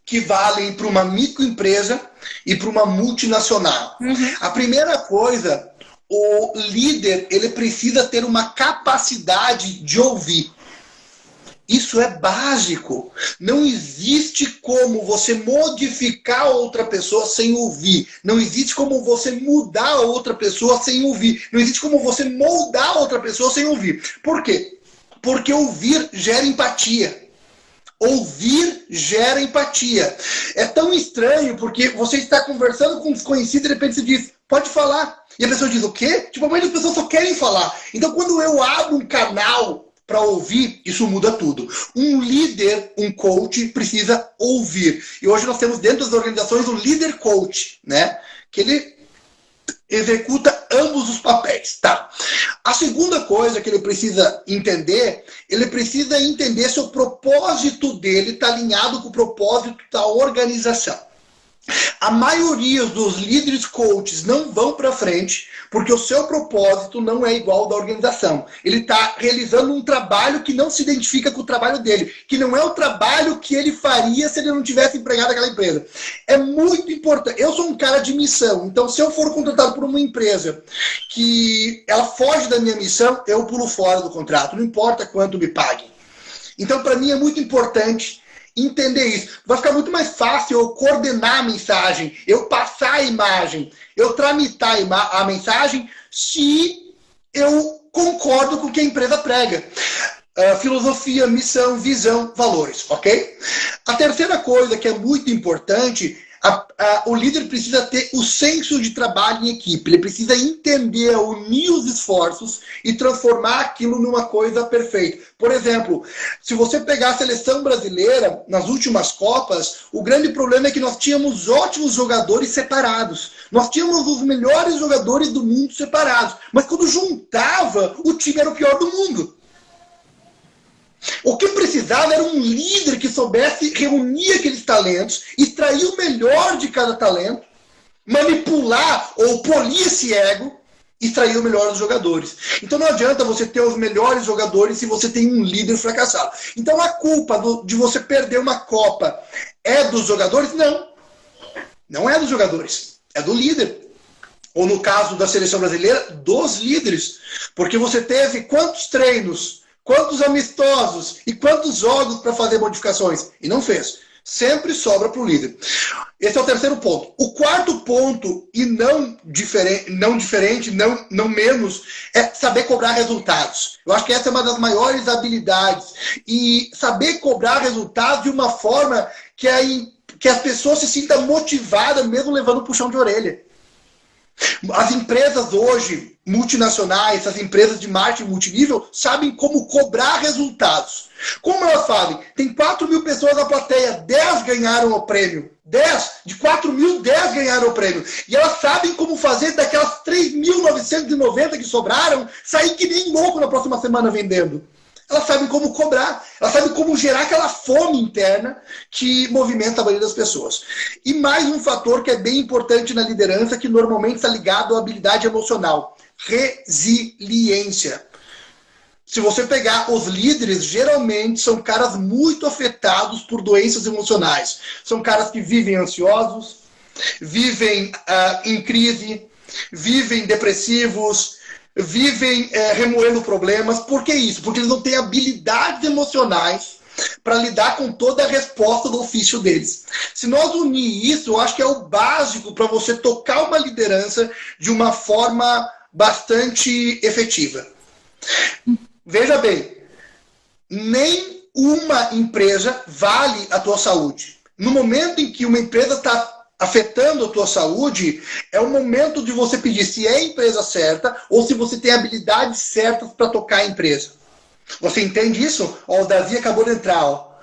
que valem para uma microempresa e para uma multinacional. A primeira coisa, o líder, ele precisa ter uma capacidade de ouvir. Isso é básico. Não existe como você modificar outra pessoa sem ouvir. Não existe como você mudar outra pessoa sem ouvir. Não existe como você moldar outra pessoa sem ouvir. Por quê? Porque ouvir gera empatia. Ouvir gera empatia. É tão estranho porque você está conversando com um desconhecido e de repente você diz, pode falar. E a pessoa diz, o quê? Tipo, a maioria das pessoas só querem falar. Então, quando eu abro um canal para ouvir, isso muda tudo. Um líder, um coach, precisa ouvir. E hoje nós temos dentro das organizações o líder coach, né? Que ele executa ambos os papéis, tá? A segunda coisa que ele precisa entender se o propósito dele está alinhado com o propósito da organização. A maioria dos líderes coaches não vão para frente porque o seu propósito não é igual ao da organização. Ele está realizando um trabalho que não se identifica com o trabalho dele, que não é o trabalho que ele faria se ele não tivesse empregado naquela empresa. É muito importante. Eu sou um cara de missão, então se eu for contratado por uma empresa que ela foge da minha missão, eu pulo fora do contrato, não importa quanto me pague. Então, para mim, é muito importante entender isso. Vai ficar muito mais fácil eu coordenar a mensagem, eu passar a imagem, eu tramitar a mensagem se eu concordo com o que a empresa prega. Filosofia, missão, visão, valores, ok? A terceira coisa que é muito importante, o líder precisa ter o senso de trabalho em equipe. Ele precisa entender, unir os esforços e transformar aquilo numa coisa perfeita. Por exemplo, se você pegar a seleção brasileira, nas últimas Copas, o grande problema é que nós tínhamos ótimos jogadores separados. Nós tínhamos os melhores jogadores do mundo separados. Mas quando juntava, o time era o pior do mundo. O que precisava era um líder que soubesse reunir aqueles talentos, extrair o melhor de cada talento, manipular ou polir esse ego, extrair o melhor dos jogadores. Então não adianta você ter os melhores jogadores se você tem um líder fracassado. Então a culpa de você perder uma Copa é dos jogadores? Não. Não é dos jogadores. É do líder. Ou no caso da seleção brasileira, dos líderes. Porque você teve quantos treinos, quantos amistosos e quantos jogos para fazer modificações? E não fez. Sempre sobra para o líder. Esse é o terceiro ponto. O quarto ponto, e não menos, é saber cobrar resultados. Eu acho que essa é uma das maiores habilidades. E saber cobrar resultados de uma forma que as pessoas se sintam motivadas, mesmo levando um puxão de orelha. As empresas hoje, multinacionais, as empresas de marketing multinível, sabem como cobrar resultados. Como elas fazem? Tem 4 mil pessoas na plateia, 10 ganharam o prêmio. 10, de 4 mil, 10 ganharam o prêmio. E elas sabem como fazer daquelas 3.990 que sobraram, sair que nem louco na próxima semana vendendo. Elas sabem como cobrar, elas sabem como gerar aquela fome interna que movimenta a maioria das pessoas. E mais um fator que é bem importante na liderança, que normalmente está ligado à habilidade emocional: resiliência. Se você pegar os líderes, geralmente são caras muito afetados por doenças emocionais. São caras que vivem ansiosos, vivem em crise, vivem depressivos, vivem remoendo problemas. Por que isso? Porque eles não têm habilidades emocionais para lidar com toda a resposta do ofício deles. Se nós unir isso, eu acho que é o básico para você tocar uma liderança de uma forma bastante efetiva. Veja bem, nem uma empresa vale a tua saúde. No momento em que uma empresa está afetando a tua saúde, é o momento de você pedir se é a empresa certa ou se você tem habilidades certas para tocar a empresa. Você entende isso? Ó, o Davi acabou de entrar, ó.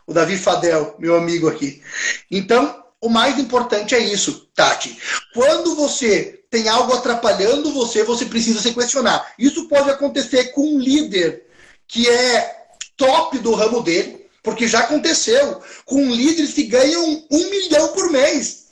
O Davi Fadel, meu amigo aqui. Então, o mais importante é isso, Tati. Quando você tem algo atrapalhando você, você precisa se questionar. Isso pode acontecer com um líder que é top do ramo dele, porque já aconteceu com líderes que ganham 1 milhão por mês.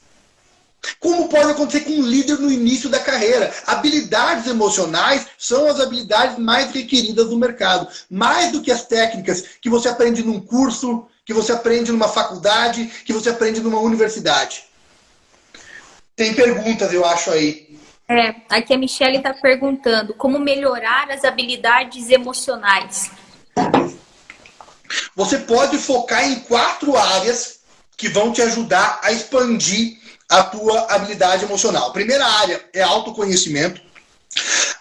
Como pode acontecer com um líder no início da carreira? Habilidades emocionais são as habilidades mais requeridas no mercado. Mais do que as técnicas que você aprende num curso, que você aprende numa faculdade, que você aprende numa universidade. Tem perguntas, eu acho, aí. Aqui a Michelle está perguntando como melhorar as habilidades emocionais. Você pode focar em 4 áreas que vão te ajudar a expandir a tua habilidade emocional. A primeira área é autoconhecimento.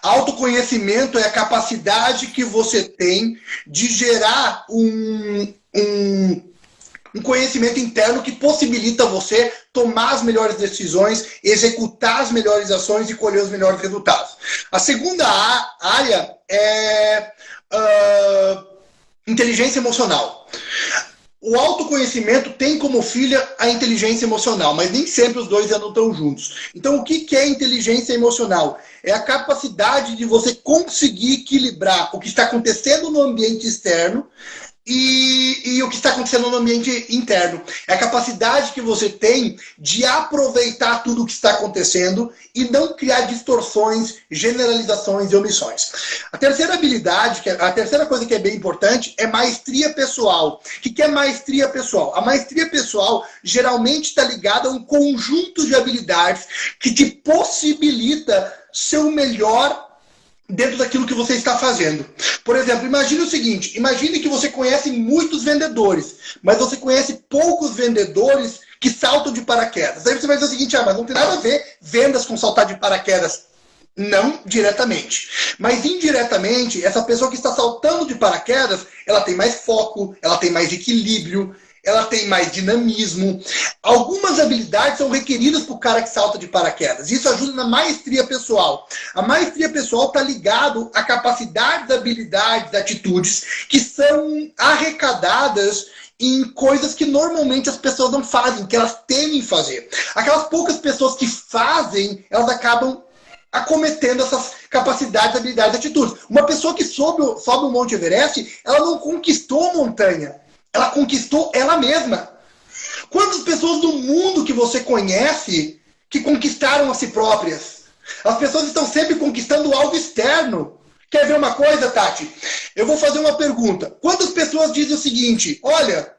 Autoconhecimento é a capacidade que você tem de gerar um conhecimento interno que possibilita você tomar as melhores decisões, executar as melhores ações e colher os melhores resultados. A segunda área é inteligência emocional. O autoconhecimento tem como filha a inteligência emocional, mas nem sempre os dois andam tão juntos. Então, o que é inteligência emocional? É a capacidade de você conseguir equilibrar o que está acontecendo no ambiente externo e o que está acontecendo no ambiente interno. É a capacidade que você tem de aproveitar tudo o que está acontecendo e não criar distorções, generalizações e omissões. A terceira habilidade, a terceira coisa que é bem importante é maestria pessoal. O que é maestria pessoal? A maestria pessoal geralmente está ligada a um conjunto de habilidades que te possibilita ser o melhor dentro daquilo que você está fazendo. Por exemplo, imagine o seguinte, imagine que você conhece muitos vendedores, mas você conhece poucos vendedores que saltam de paraquedas. Aí você vai dizer o seguinte, mas não tem nada a ver vendas com saltar de paraquedas. Não diretamente. Mas indiretamente, essa pessoa que está saltando de paraquedas, ela tem mais foco, ela tem mais equilíbrio, ela tem mais dinamismo. Algumas habilidades são requeridas para o cara que salta de paraquedas. Isso ajuda na maestria pessoal. A maestria pessoal está ligado a capacidades, habilidades, atitudes que são arrecadadas em coisas que normalmente as pessoas não fazem, que elas temem fazer. Aquelas poucas pessoas que fazem, elas acabam acometendo essas capacidades, habilidades, atitudes. Uma pessoa que sobe o Monte Everest, ela não conquistou a montanha. Ela conquistou ela mesma. Quantas pessoas do mundo que você conhece que conquistaram a si próprias? As pessoas estão sempre conquistando algo externo. Quer ver uma coisa, Tati? Eu vou fazer uma pergunta. Quantas pessoas dizem o seguinte, olha,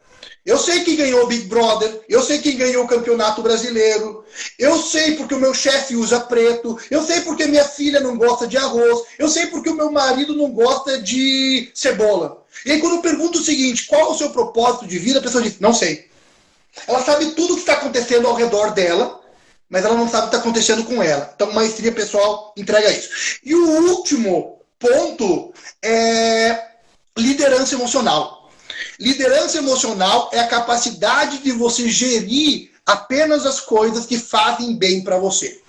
eu sei quem ganhou o Big Brother, eu sei quem ganhou o Campeonato Brasileiro, eu sei porque o meu chefe usa preto, eu sei porque minha filha não gosta de arroz, eu sei porque o meu marido não gosta de cebola. E aí quando eu pergunto o seguinte, qual é o seu propósito de vida, a pessoa diz, não sei. Ela sabe tudo o que está acontecendo ao redor dela, mas ela não sabe o que está acontecendo com ela. Então, maestria pessoal entrega isso. E o último ponto é liderança emocional. Liderança emocional é a capacidade de você gerir apenas as coisas que fazem bem para você.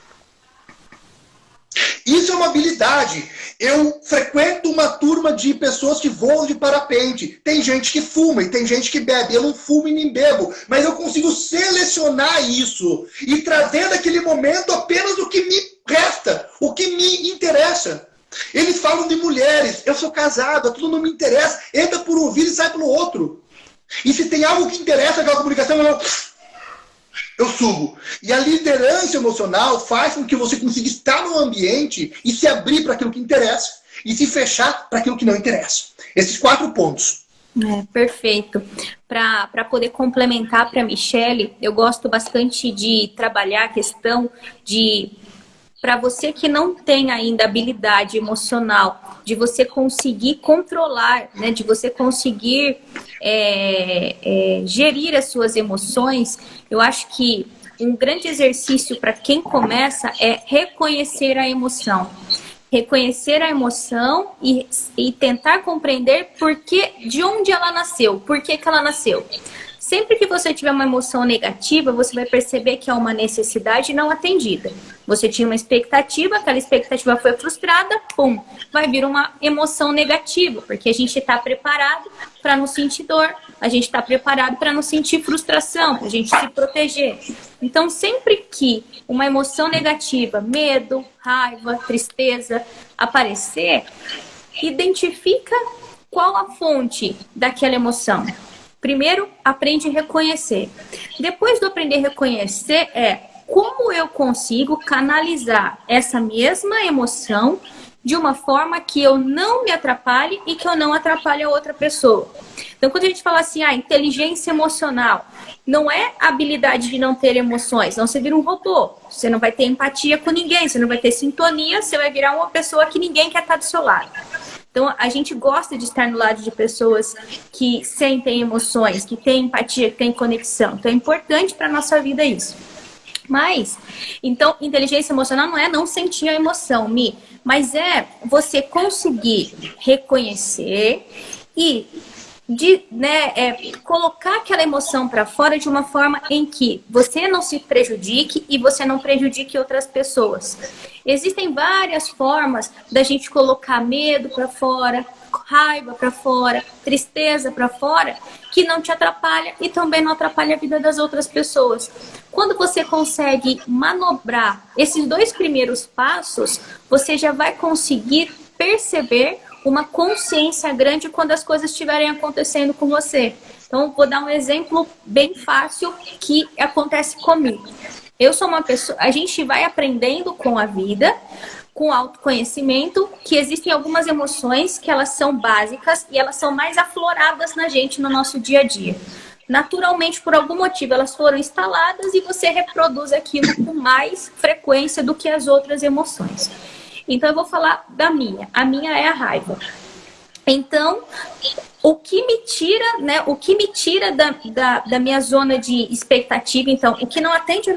Isso é uma habilidade. Eu frequento uma turma de pessoas que voam de parapente. Tem gente que fuma e tem gente que bebe. Eu não fumo e nem bebo, mas eu consigo selecionar isso e trazer daquele momento apenas o que me resta, o que me interessa. Eles falam de mulheres. Eu sou casado, aquilo não me interessa. Entra por um ouvido e sai pelo outro. E se tem algo que interessa aquela comunicação, eu subo. E a liderança emocional faz com que você consiga estar no ambiente e se abrir para aquilo que interessa e se fechar para aquilo que não interessa. Esses 4 pontos. Perfeito. Para poder complementar para a Michelle, eu gosto bastante de trabalhar a questão de para você que não tem ainda habilidade emocional, de você conseguir controlar, né, de você conseguir gerir as suas emoções, eu acho que um grande exercício para quem começa é reconhecer a emoção. Reconhecer a emoção e tentar compreender de onde ela nasceu, por que ela nasceu. Sempre que você tiver uma emoção negativa, você vai perceber que é uma necessidade não atendida. Você tinha uma expectativa, aquela expectativa foi frustrada, pum, vai vir uma emoção negativa, porque a gente está preparado para não sentir dor, a gente está preparado para não sentir frustração, para a gente se proteger. Então, sempre que uma emoção negativa, medo, raiva, tristeza, aparecer, identifica qual a fonte daquela emoção. Primeiro, aprende a reconhecer. Depois do aprender a reconhecer, como eu consigo canalizar essa mesma emoção de uma forma que eu não me atrapalhe e que eu não atrapalhe a outra pessoa. Então, quando a gente fala assim, inteligência emocional, não é a habilidade de não ter emoções, não, você vira um robô, você não vai ter empatia com ninguém, você não vai ter sintonia, você vai virar uma pessoa que ninguém quer estar do seu lado. Então, a gente gosta de estar no lado de pessoas que sentem emoções, que têm empatia, que têm conexão. Então, é importante para a nossa vida isso. Mas, então, inteligência emocional não é não sentir a emoção, Mi, mas é você conseguir reconhecer e colocar aquela emoção para fora de uma forma em que você não se prejudique e você não prejudique outras pessoas. Existem várias formas da gente colocar medo para fora, raiva para fora, tristeza para fora, que não te atrapalha e também não atrapalha a vida das outras pessoas. Quando você consegue manobrar esses 2 primeiros passos, você já vai conseguir perceber uma consciência grande quando as coisas estiverem acontecendo com você. Então, vou dar um exemplo bem fácil que acontece comigo. Eu sou uma pessoa, a gente vai aprendendo com a vida, com autoconhecimento, que existem algumas emoções que elas são básicas e elas são mais afloradas na gente no nosso dia a dia. Naturalmente, por algum motivo, elas foram instaladas e você reproduz aquilo com mais frequência do que as outras emoções. Então, eu vou falar da minha. A minha é a raiva. Então, o que me tira da minha zona de expectativa, então, o que não atende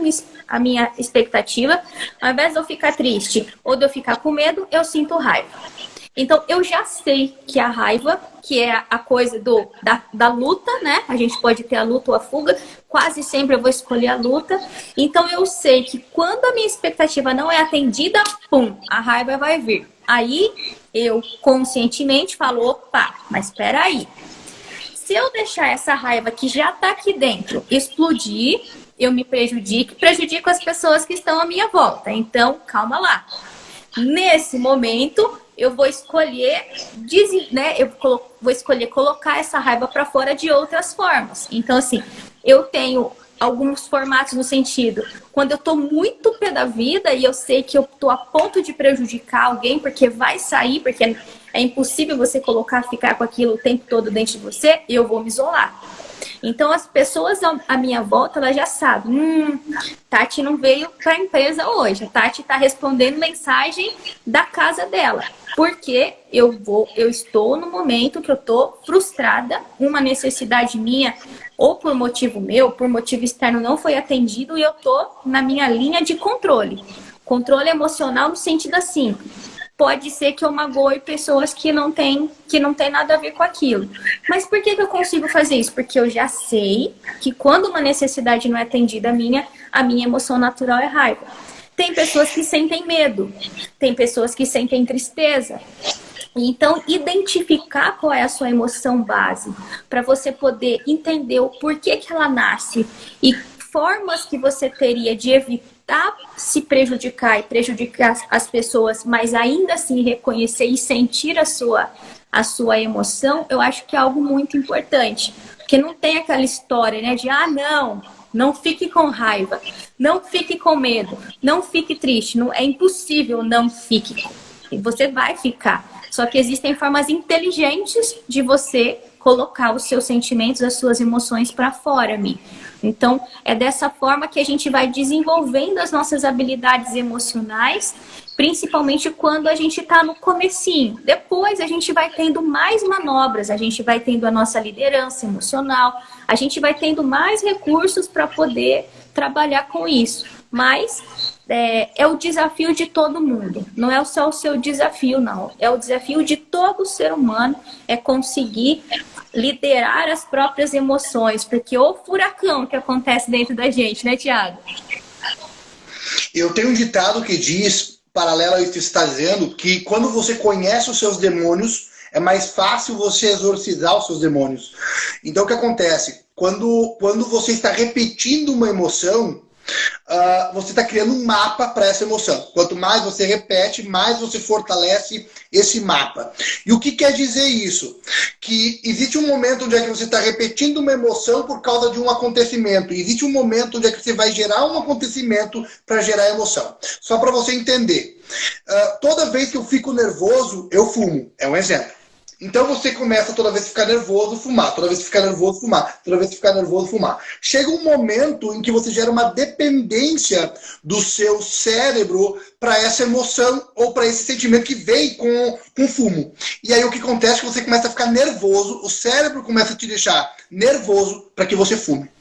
a minha expectativa, ao invés de eu ficar triste ou de eu ficar com medo, eu sinto raiva. Então, eu já sei que a raiva, que é a coisa da luta, né? A gente pode ter a luta ou a fuga. Quase sempre eu vou escolher a luta. Então, eu sei que quando a minha expectativa não é atendida, pum, a raiva vai vir. Aí, eu conscientemente falo, opa, mas espera aí. Se eu deixar essa raiva que já tá aqui dentro explodir, eu me prejudico as pessoas que estão à minha volta. Então, calma lá. Nesse momento, eu vou escolher, vou escolher colocar essa raiva para fora de outras formas. Então, assim, eu tenho alguns formatos no sentido, quando eu tô muito pé da vida e eu sei que eu tô a ponto de prejudicar alguém, porque vai sair, porque é impossível você ficar com aquilo o tempo todo dentro de você, eu vou me isolar. Então, as pessoas à minha volta, elas já sabem, Tati não veio para a empresa hoje, a Tati está respondendo mensagem da casa dela, porque eu estou no momento que eu estou frustrada, uma necessidade minha, ou por motivo meu, por motivo externo não foi atendido, e eu estou na minha linha de controle. Controle emocional no sentido assim, pode ser que eu magoe pessoas que não tem nada a ver com aquilo. Mas por que eu consigo fazer isso? Porque eu já sei que quando uma necessidade não é atendida a minha emoção natural é raiva. Tem pessoas que sentem medo, tem pessoas que sentem tristeza. Então, identificar qual é a sua emoção base, para você poder entender o porquê que ela nasce e formas que você teria de evitar se prejudicar e prejudicar as pessoas, mas ainda assim reconhecer e sentir a sua emoção, eu acho que é algo muito importante. Porque não tem aquela história, né, de não fique com raiva, não fique com medo, não fique triste. Não, é impossível não fique. Você vai ficar. Só que existem formas inteligentes de você colocar os seus sentimentos, as suas emoções para fora, Mi. Então, é dessa forma que a gente vai desenvolvendo as nossas habilidades emocionais, principalmente quando a gente está no comecinho. Depois a gente vai tendo mais manobras, a gente vai tendo a nossa liderança emocional, a gente vai tendo mais recursos para poder trabalhar com isso. Mas é o desafio de todo mundo, não é só o seu desafio, não. É o desafio de todo ser humano, é conseguir liderar as próprias emoções, porque o furacão que acontece dentro da gente, né, Tiago? Eu tenho um ditado que diz, paralelo a isso que você está dizendo, que quando você conhece os seus demônios, é mais fácil você exorcizar os seus demônios. Então, o que acontece? Quando você está repetindo uma emoção, você está criando um mapa para essa emoção. Quanto mais você repete, mais você fortalece esse mapa. E o que quer dizer isso? Que existe um momento onde é que você está repetindo uma emoção por causa de um acontecimento. E existe um momento onde é que você vai gerar um acontecimento para gerar emoção. Só para você entender. Toda vez que eu fico nervoso, eu fumo. É um exemplo. Então você começa toda vez que ficar nervoso, fumar. Toda vez que ficar nervoso, fumar. Toda vez que ficar nervoso, fumar. Chega um momento em que você gera uma dependência do seu cérebro para essa emoção ou para esse sentimento que vem com fumo. E aí o que acontece é que você começa a ficar nervoso, o cérebro começa a te deixar nervoso para que você fume.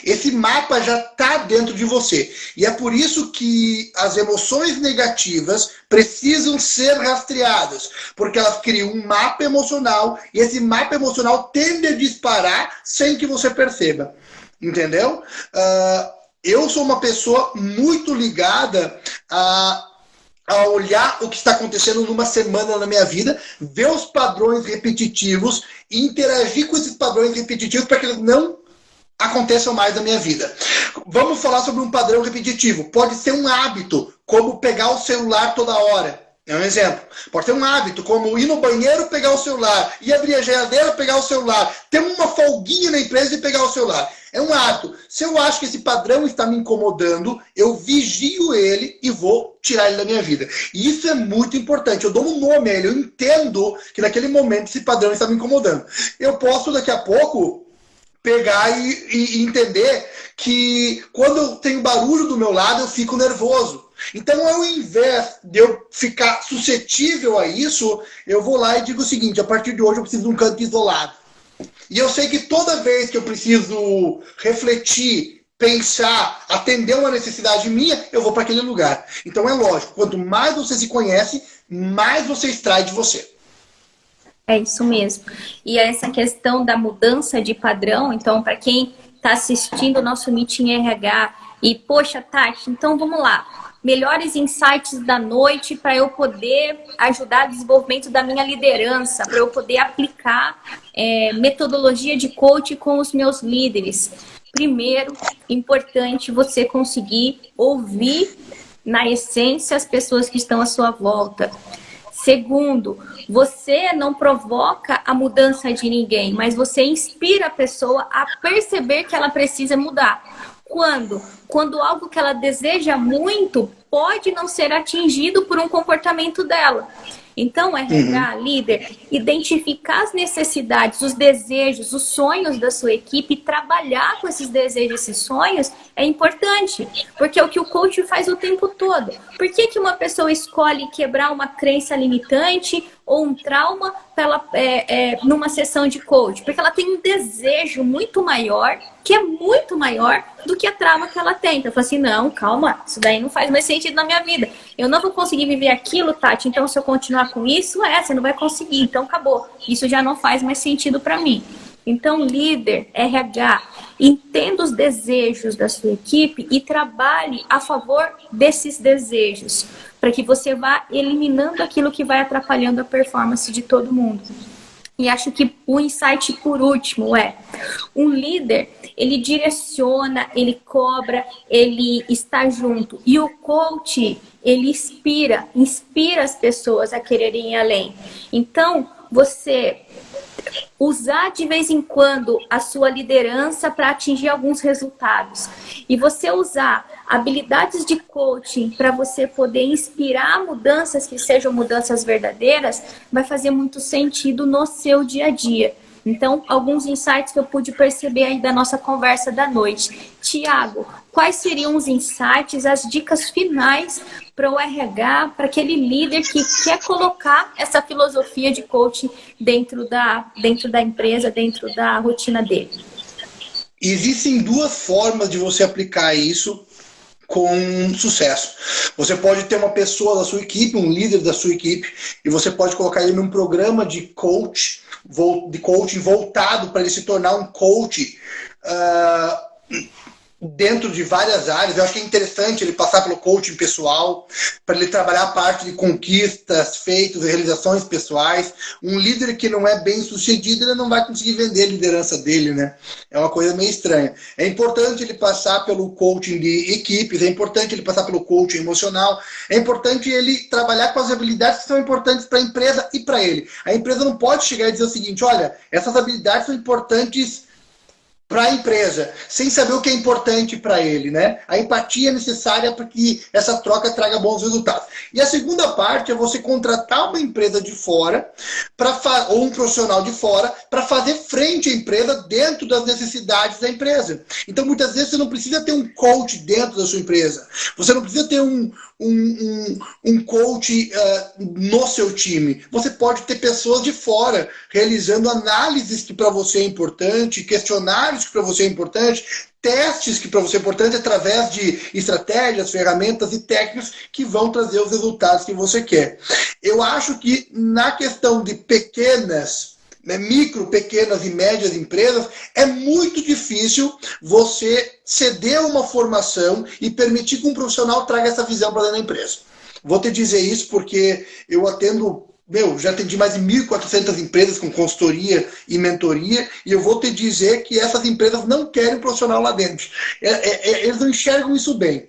Esse mapa já está dentro de você. E é por isso que as emoções negativas precisam ser rastreadas. Porque elas criam um mapa emocional e esse mapa emocional tende a disparar sem que você perceba. Entendeu? Eu sou uma pessoa muito ligada a olhar o que está acontecendo numa semana na minha vida, ver os padrões repetitivos e interagir com esses padrões repetitivos para que eles não aconteçam mais na minha vida. Vamos falar sobre um padrão repetitivo. Pode ser um hábito, como pegar o celular toda hora. É um exemplo. Pode ser um hábito, como ir no banheiro, pegar o celular, ir abrir a geladeira, pegar o celular, ter uma folguinha na empresa e pegar o celular. É um hábito. Se eu acho que esse padrão está me incomodando, eu vigio ele e vou tirar ele da minha vida. E isso é muito importante. Eu dou um nome a ele. Eu entendo que naquele momento esse padrão está me incomodando. Eu posso, daqui a pouco, pegar e entender que quando eu tenho barulho do meu lado, eu fico nervoso. Então, ao invés de eu ficar suscetível a isso, eu vou lá e digo o seguinte: a partir de hoje eu preciso de um canto isolado. E eu sei que toda vez que eu preciso refletir, pensar, atender uma necessidade minha, eu vou para aquele lugar. Então é lógico, quanto mais você se conhece, mais você extrai de você. É isso mesmo. E essa questão da mudança de padrão, então, para quem está assistindo o nosso Meeting RH e, poxa, Tati, então vamos lá. Melhores insights da noite para eu poder ajudar o desenvolvimento da minha liderança, para eu poder aplicar metodologia de coaching com os meus líderes. Primeiro, importante você conseguir ouvir, na essência, as pessoas que estão à sua volta. Segundo, você não provoca a mudança de ninguém, mas você inspira a pessoa a perceber que ela precisa mudar. Quando? Quando algo que ela deseja muito pode não ser atingido por um comportamento dela. Então, RH, líder, identificar as necessidades, os desejos, os sonhos da sua equipe e trabalhar com esses desejos, esses sonhos é importante, porque é o que o coach faz o tempo todo. Por que uma pessoa escolhe quebrar uma crença limitante ou um trauma numa sessão de coach? Porque ela tem um desejo muito maior, que é muito maior do que a trauma que ela tem. Então, eu falo assim, não, calma, isso daí não faz mais sentido na minha vida. Eu não vou conseguir viver aquilo, Tati, então se eu continuar com isso, você não vai conseguir, então acabou. Isso já não faz mais sentido para mim. Então, líder, RH, entenda os desejos da sua equipe e trabalhe a favor desses desejos, para que você vá eliminando aquilo que vai atrapalhando a performance de todo mundo. E acho que o insight por último um líder, ele direciona, ele cobra, ele está junto. E o coach, ele inspira as pessoas a quererem ir além. Então, você usar de vez em quando a sua liderança para atingir alguns resultados. E você usar habilidades de coaching para você poder inspirar mudanças que sejam mudanças verdadeiras, vai fazer muito sentido no seu dia a dia. Então, alguns insights que eu pude perceber aí da nossa conversa da noite. Tiago, quais seriam os insights, as dicas finais para o RH, para aquele líder que quer colocar essa filosofia de coaching dentro da empresa, dentro da rotina dele? Existem duas formas de você aplicar isso com sucesso. Você pode ter uma pessoa da sua equipe, um líder da sua equipe, e você pode colocar ele num programa de coaching voltado para ele se tornar um coach dentro de várias áreas. Eu acho que é interessante ele passar pelo coaching pessoal, para ele trabalhar a parte de conquistas, feitos e realizações pessoais. Um líder que não é bem sucedido, ele não vai conseguir vender a liderança dele, né? É uma coisa meio estranha. É importante ele passar pelo coaching de equipes, é importante ele passar pelo coaching emocional, é importante ele trabalhar com as habilidades que são importantes para a empresa e para ele. A empresa não pode chegar e dizer o seguinte: olha, essas habilidades são importantes para a empresa, sem saber o que é importante para ele, né? A empatia é necessária para que essa troca traga bons resultados. E a segunda parte é você contratar uma empresa de fora, ou um profissional de fora, para fazer frente à empresa dentro das necessidades da empresa. Então, muitas vezes, você não precisa ter um coach dentro da sua empresa. Você não precisa ter um coach no seu time. Você pode ter pessoas de fora realizando análises que para você é importante, questionários que para você é importante, testes que para você é importante através de estratégias, ferramentas e técnicas que vão trazer os resultados que você quer. Eu acho que na questão de micro, pequenas e médias empresas, é muito difícil você ceder uma formação e permitir que um profissional traga essa visão para dentro da empresa. Vou te dizer isso porque eu já atendi mais de 1.400 empresas com consultoria e mentoria, e eu vou te dizer que essas empresas não querem um profissional lá dentro. Eles não enxergam isso bem.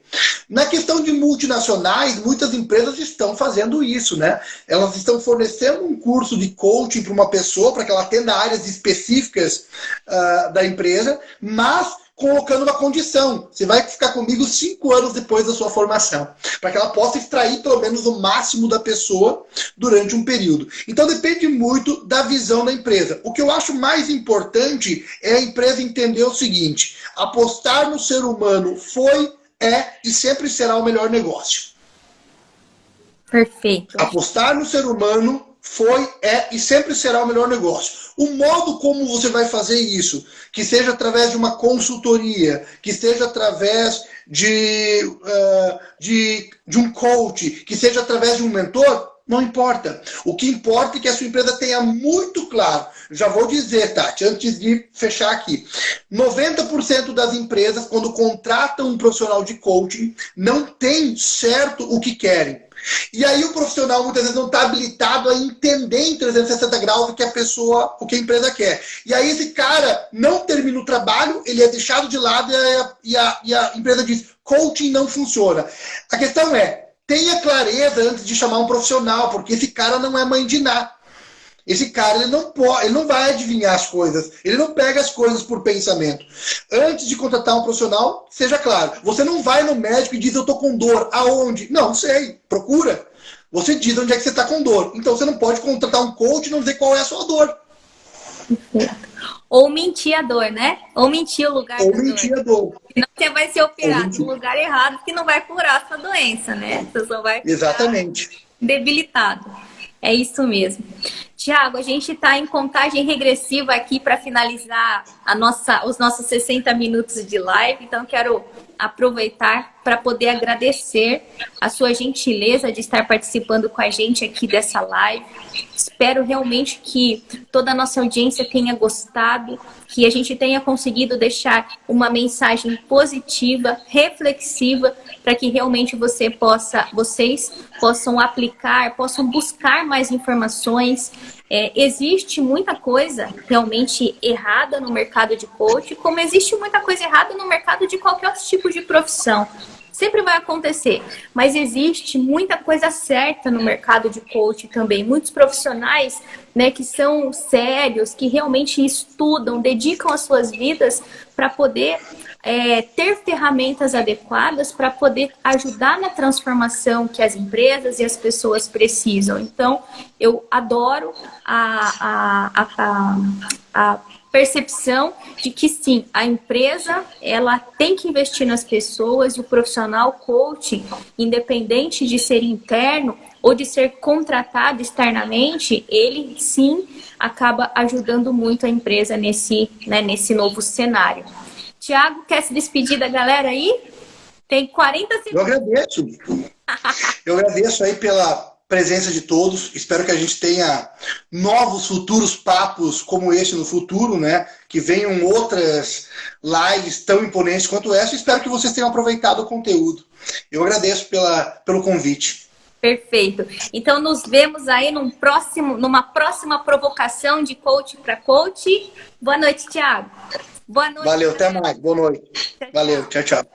Na questão de multinacionais, muitas empresas estão fazendo isso, né? Elas estão fornecendo um curso de coaching para uma pessoa, para que ela atenda áreas específicas da empresa, mas colocando uma condição: você vai ficar comigo 5 anos depois da sua formação, para que ela possa extrair pelo menos o máximo da pessoa durante um período. Então depende muito da visão da empresa. O que eu acho mais importante é a empresa entender o seguinte: apostar no ser humano e sempre será o melhor negócio. Perfeito. Apostar no ser humano e sempre será o melhor negócio. O modo como você vai fazer isso, que seja através de uma consultoria, que seja através de um coach, que seja através de um mentor, não importa. O que importa é que a sua empresa tenha muito claro. Já vou dizer, Tati, antes de fechar aqui, 90% das empresas, quando contratam um profissional de coaching, não tem certo o que querem. E aí o profissional muitas vezes não está habilitado a entender em 360 graus o que a empresa quer. E aí esse cara não termina o trabalho, ele é deixado de lado e a empresa diz: coaching não funciona. A questão é: tenha clareza antes de chamar um profissional, porque esse cara não é mãe de Ná. Esse cara ele não vai adivinhar as coisas, ele não pega as coisas por pensamento. Antes de contratar um profissional, seja claro, você não vai no médico e diz: eu estou com dor. Aonde? Não sei, procura. Você diz onde é que você está com dor. Então você não pode contratar um coach e não dizer qual é a sua dor. Ou mentir a dor, né? Ou mentir o lugar Ou mentir a dor. Senão você vai ser operado no lugar errado, que não vai curar a sua doença, né? Você só vai ficar exatamente debilitado. É isso mesmo. Tiago, a gente está em contagem regressiva aqui para finalizar os nossos 60 minutos de live, então quero aproveitar para poder agradecer a sua gentileza de estar participando com a gente aqui dessa live. Espero realmente que toda a nossa audiência tenha gostado, que a gente tenha conseguido deixar uma mensagem positiva, reflexiva, para que realmente vocês possam aplicar, possam buscar mais informações. Existe muita coisa realmente errada no mercado de coach, como existe muita coisa errada no mercado de qualquer outro tipo de profissão. Sempre vai acontecer, mas existe muita coisa certa no mercado de coach também. Muitos profissionais, né, que são sérios, que realmente estudam, dedicam as suas vidas para poder ter ferramentas adequadas para poder ajudar na transformação que as empresas e as pessoas precisam. Então, eu adoro a a percepção de que sim, a empresa ela tem que investir nas pessoas e o profissional coach, independente de ser interno ou de ser contratado externamente, ele sim acaba ajudando muito a empresa nesse novo cenário. Tiago, quer se despedir da galera aí? Tem 40 segundos. Eu agradeço. Eu agradeço aí pela presença de todos. Espero que a gente tenha novos futuros papos como esse no futuro, né? Que venham outras lives tão imponentes quanto essa. Espero que vocês tenham aproveitado o conteúdo. Eu agradeço pelo convite. Perfeito. Então nos vemos aí numa próxima provocação de coach para coach. Boa noite, Tiago. Boa noite. Valeu, até mais. Boa noite. Valeu, tchau, tchau.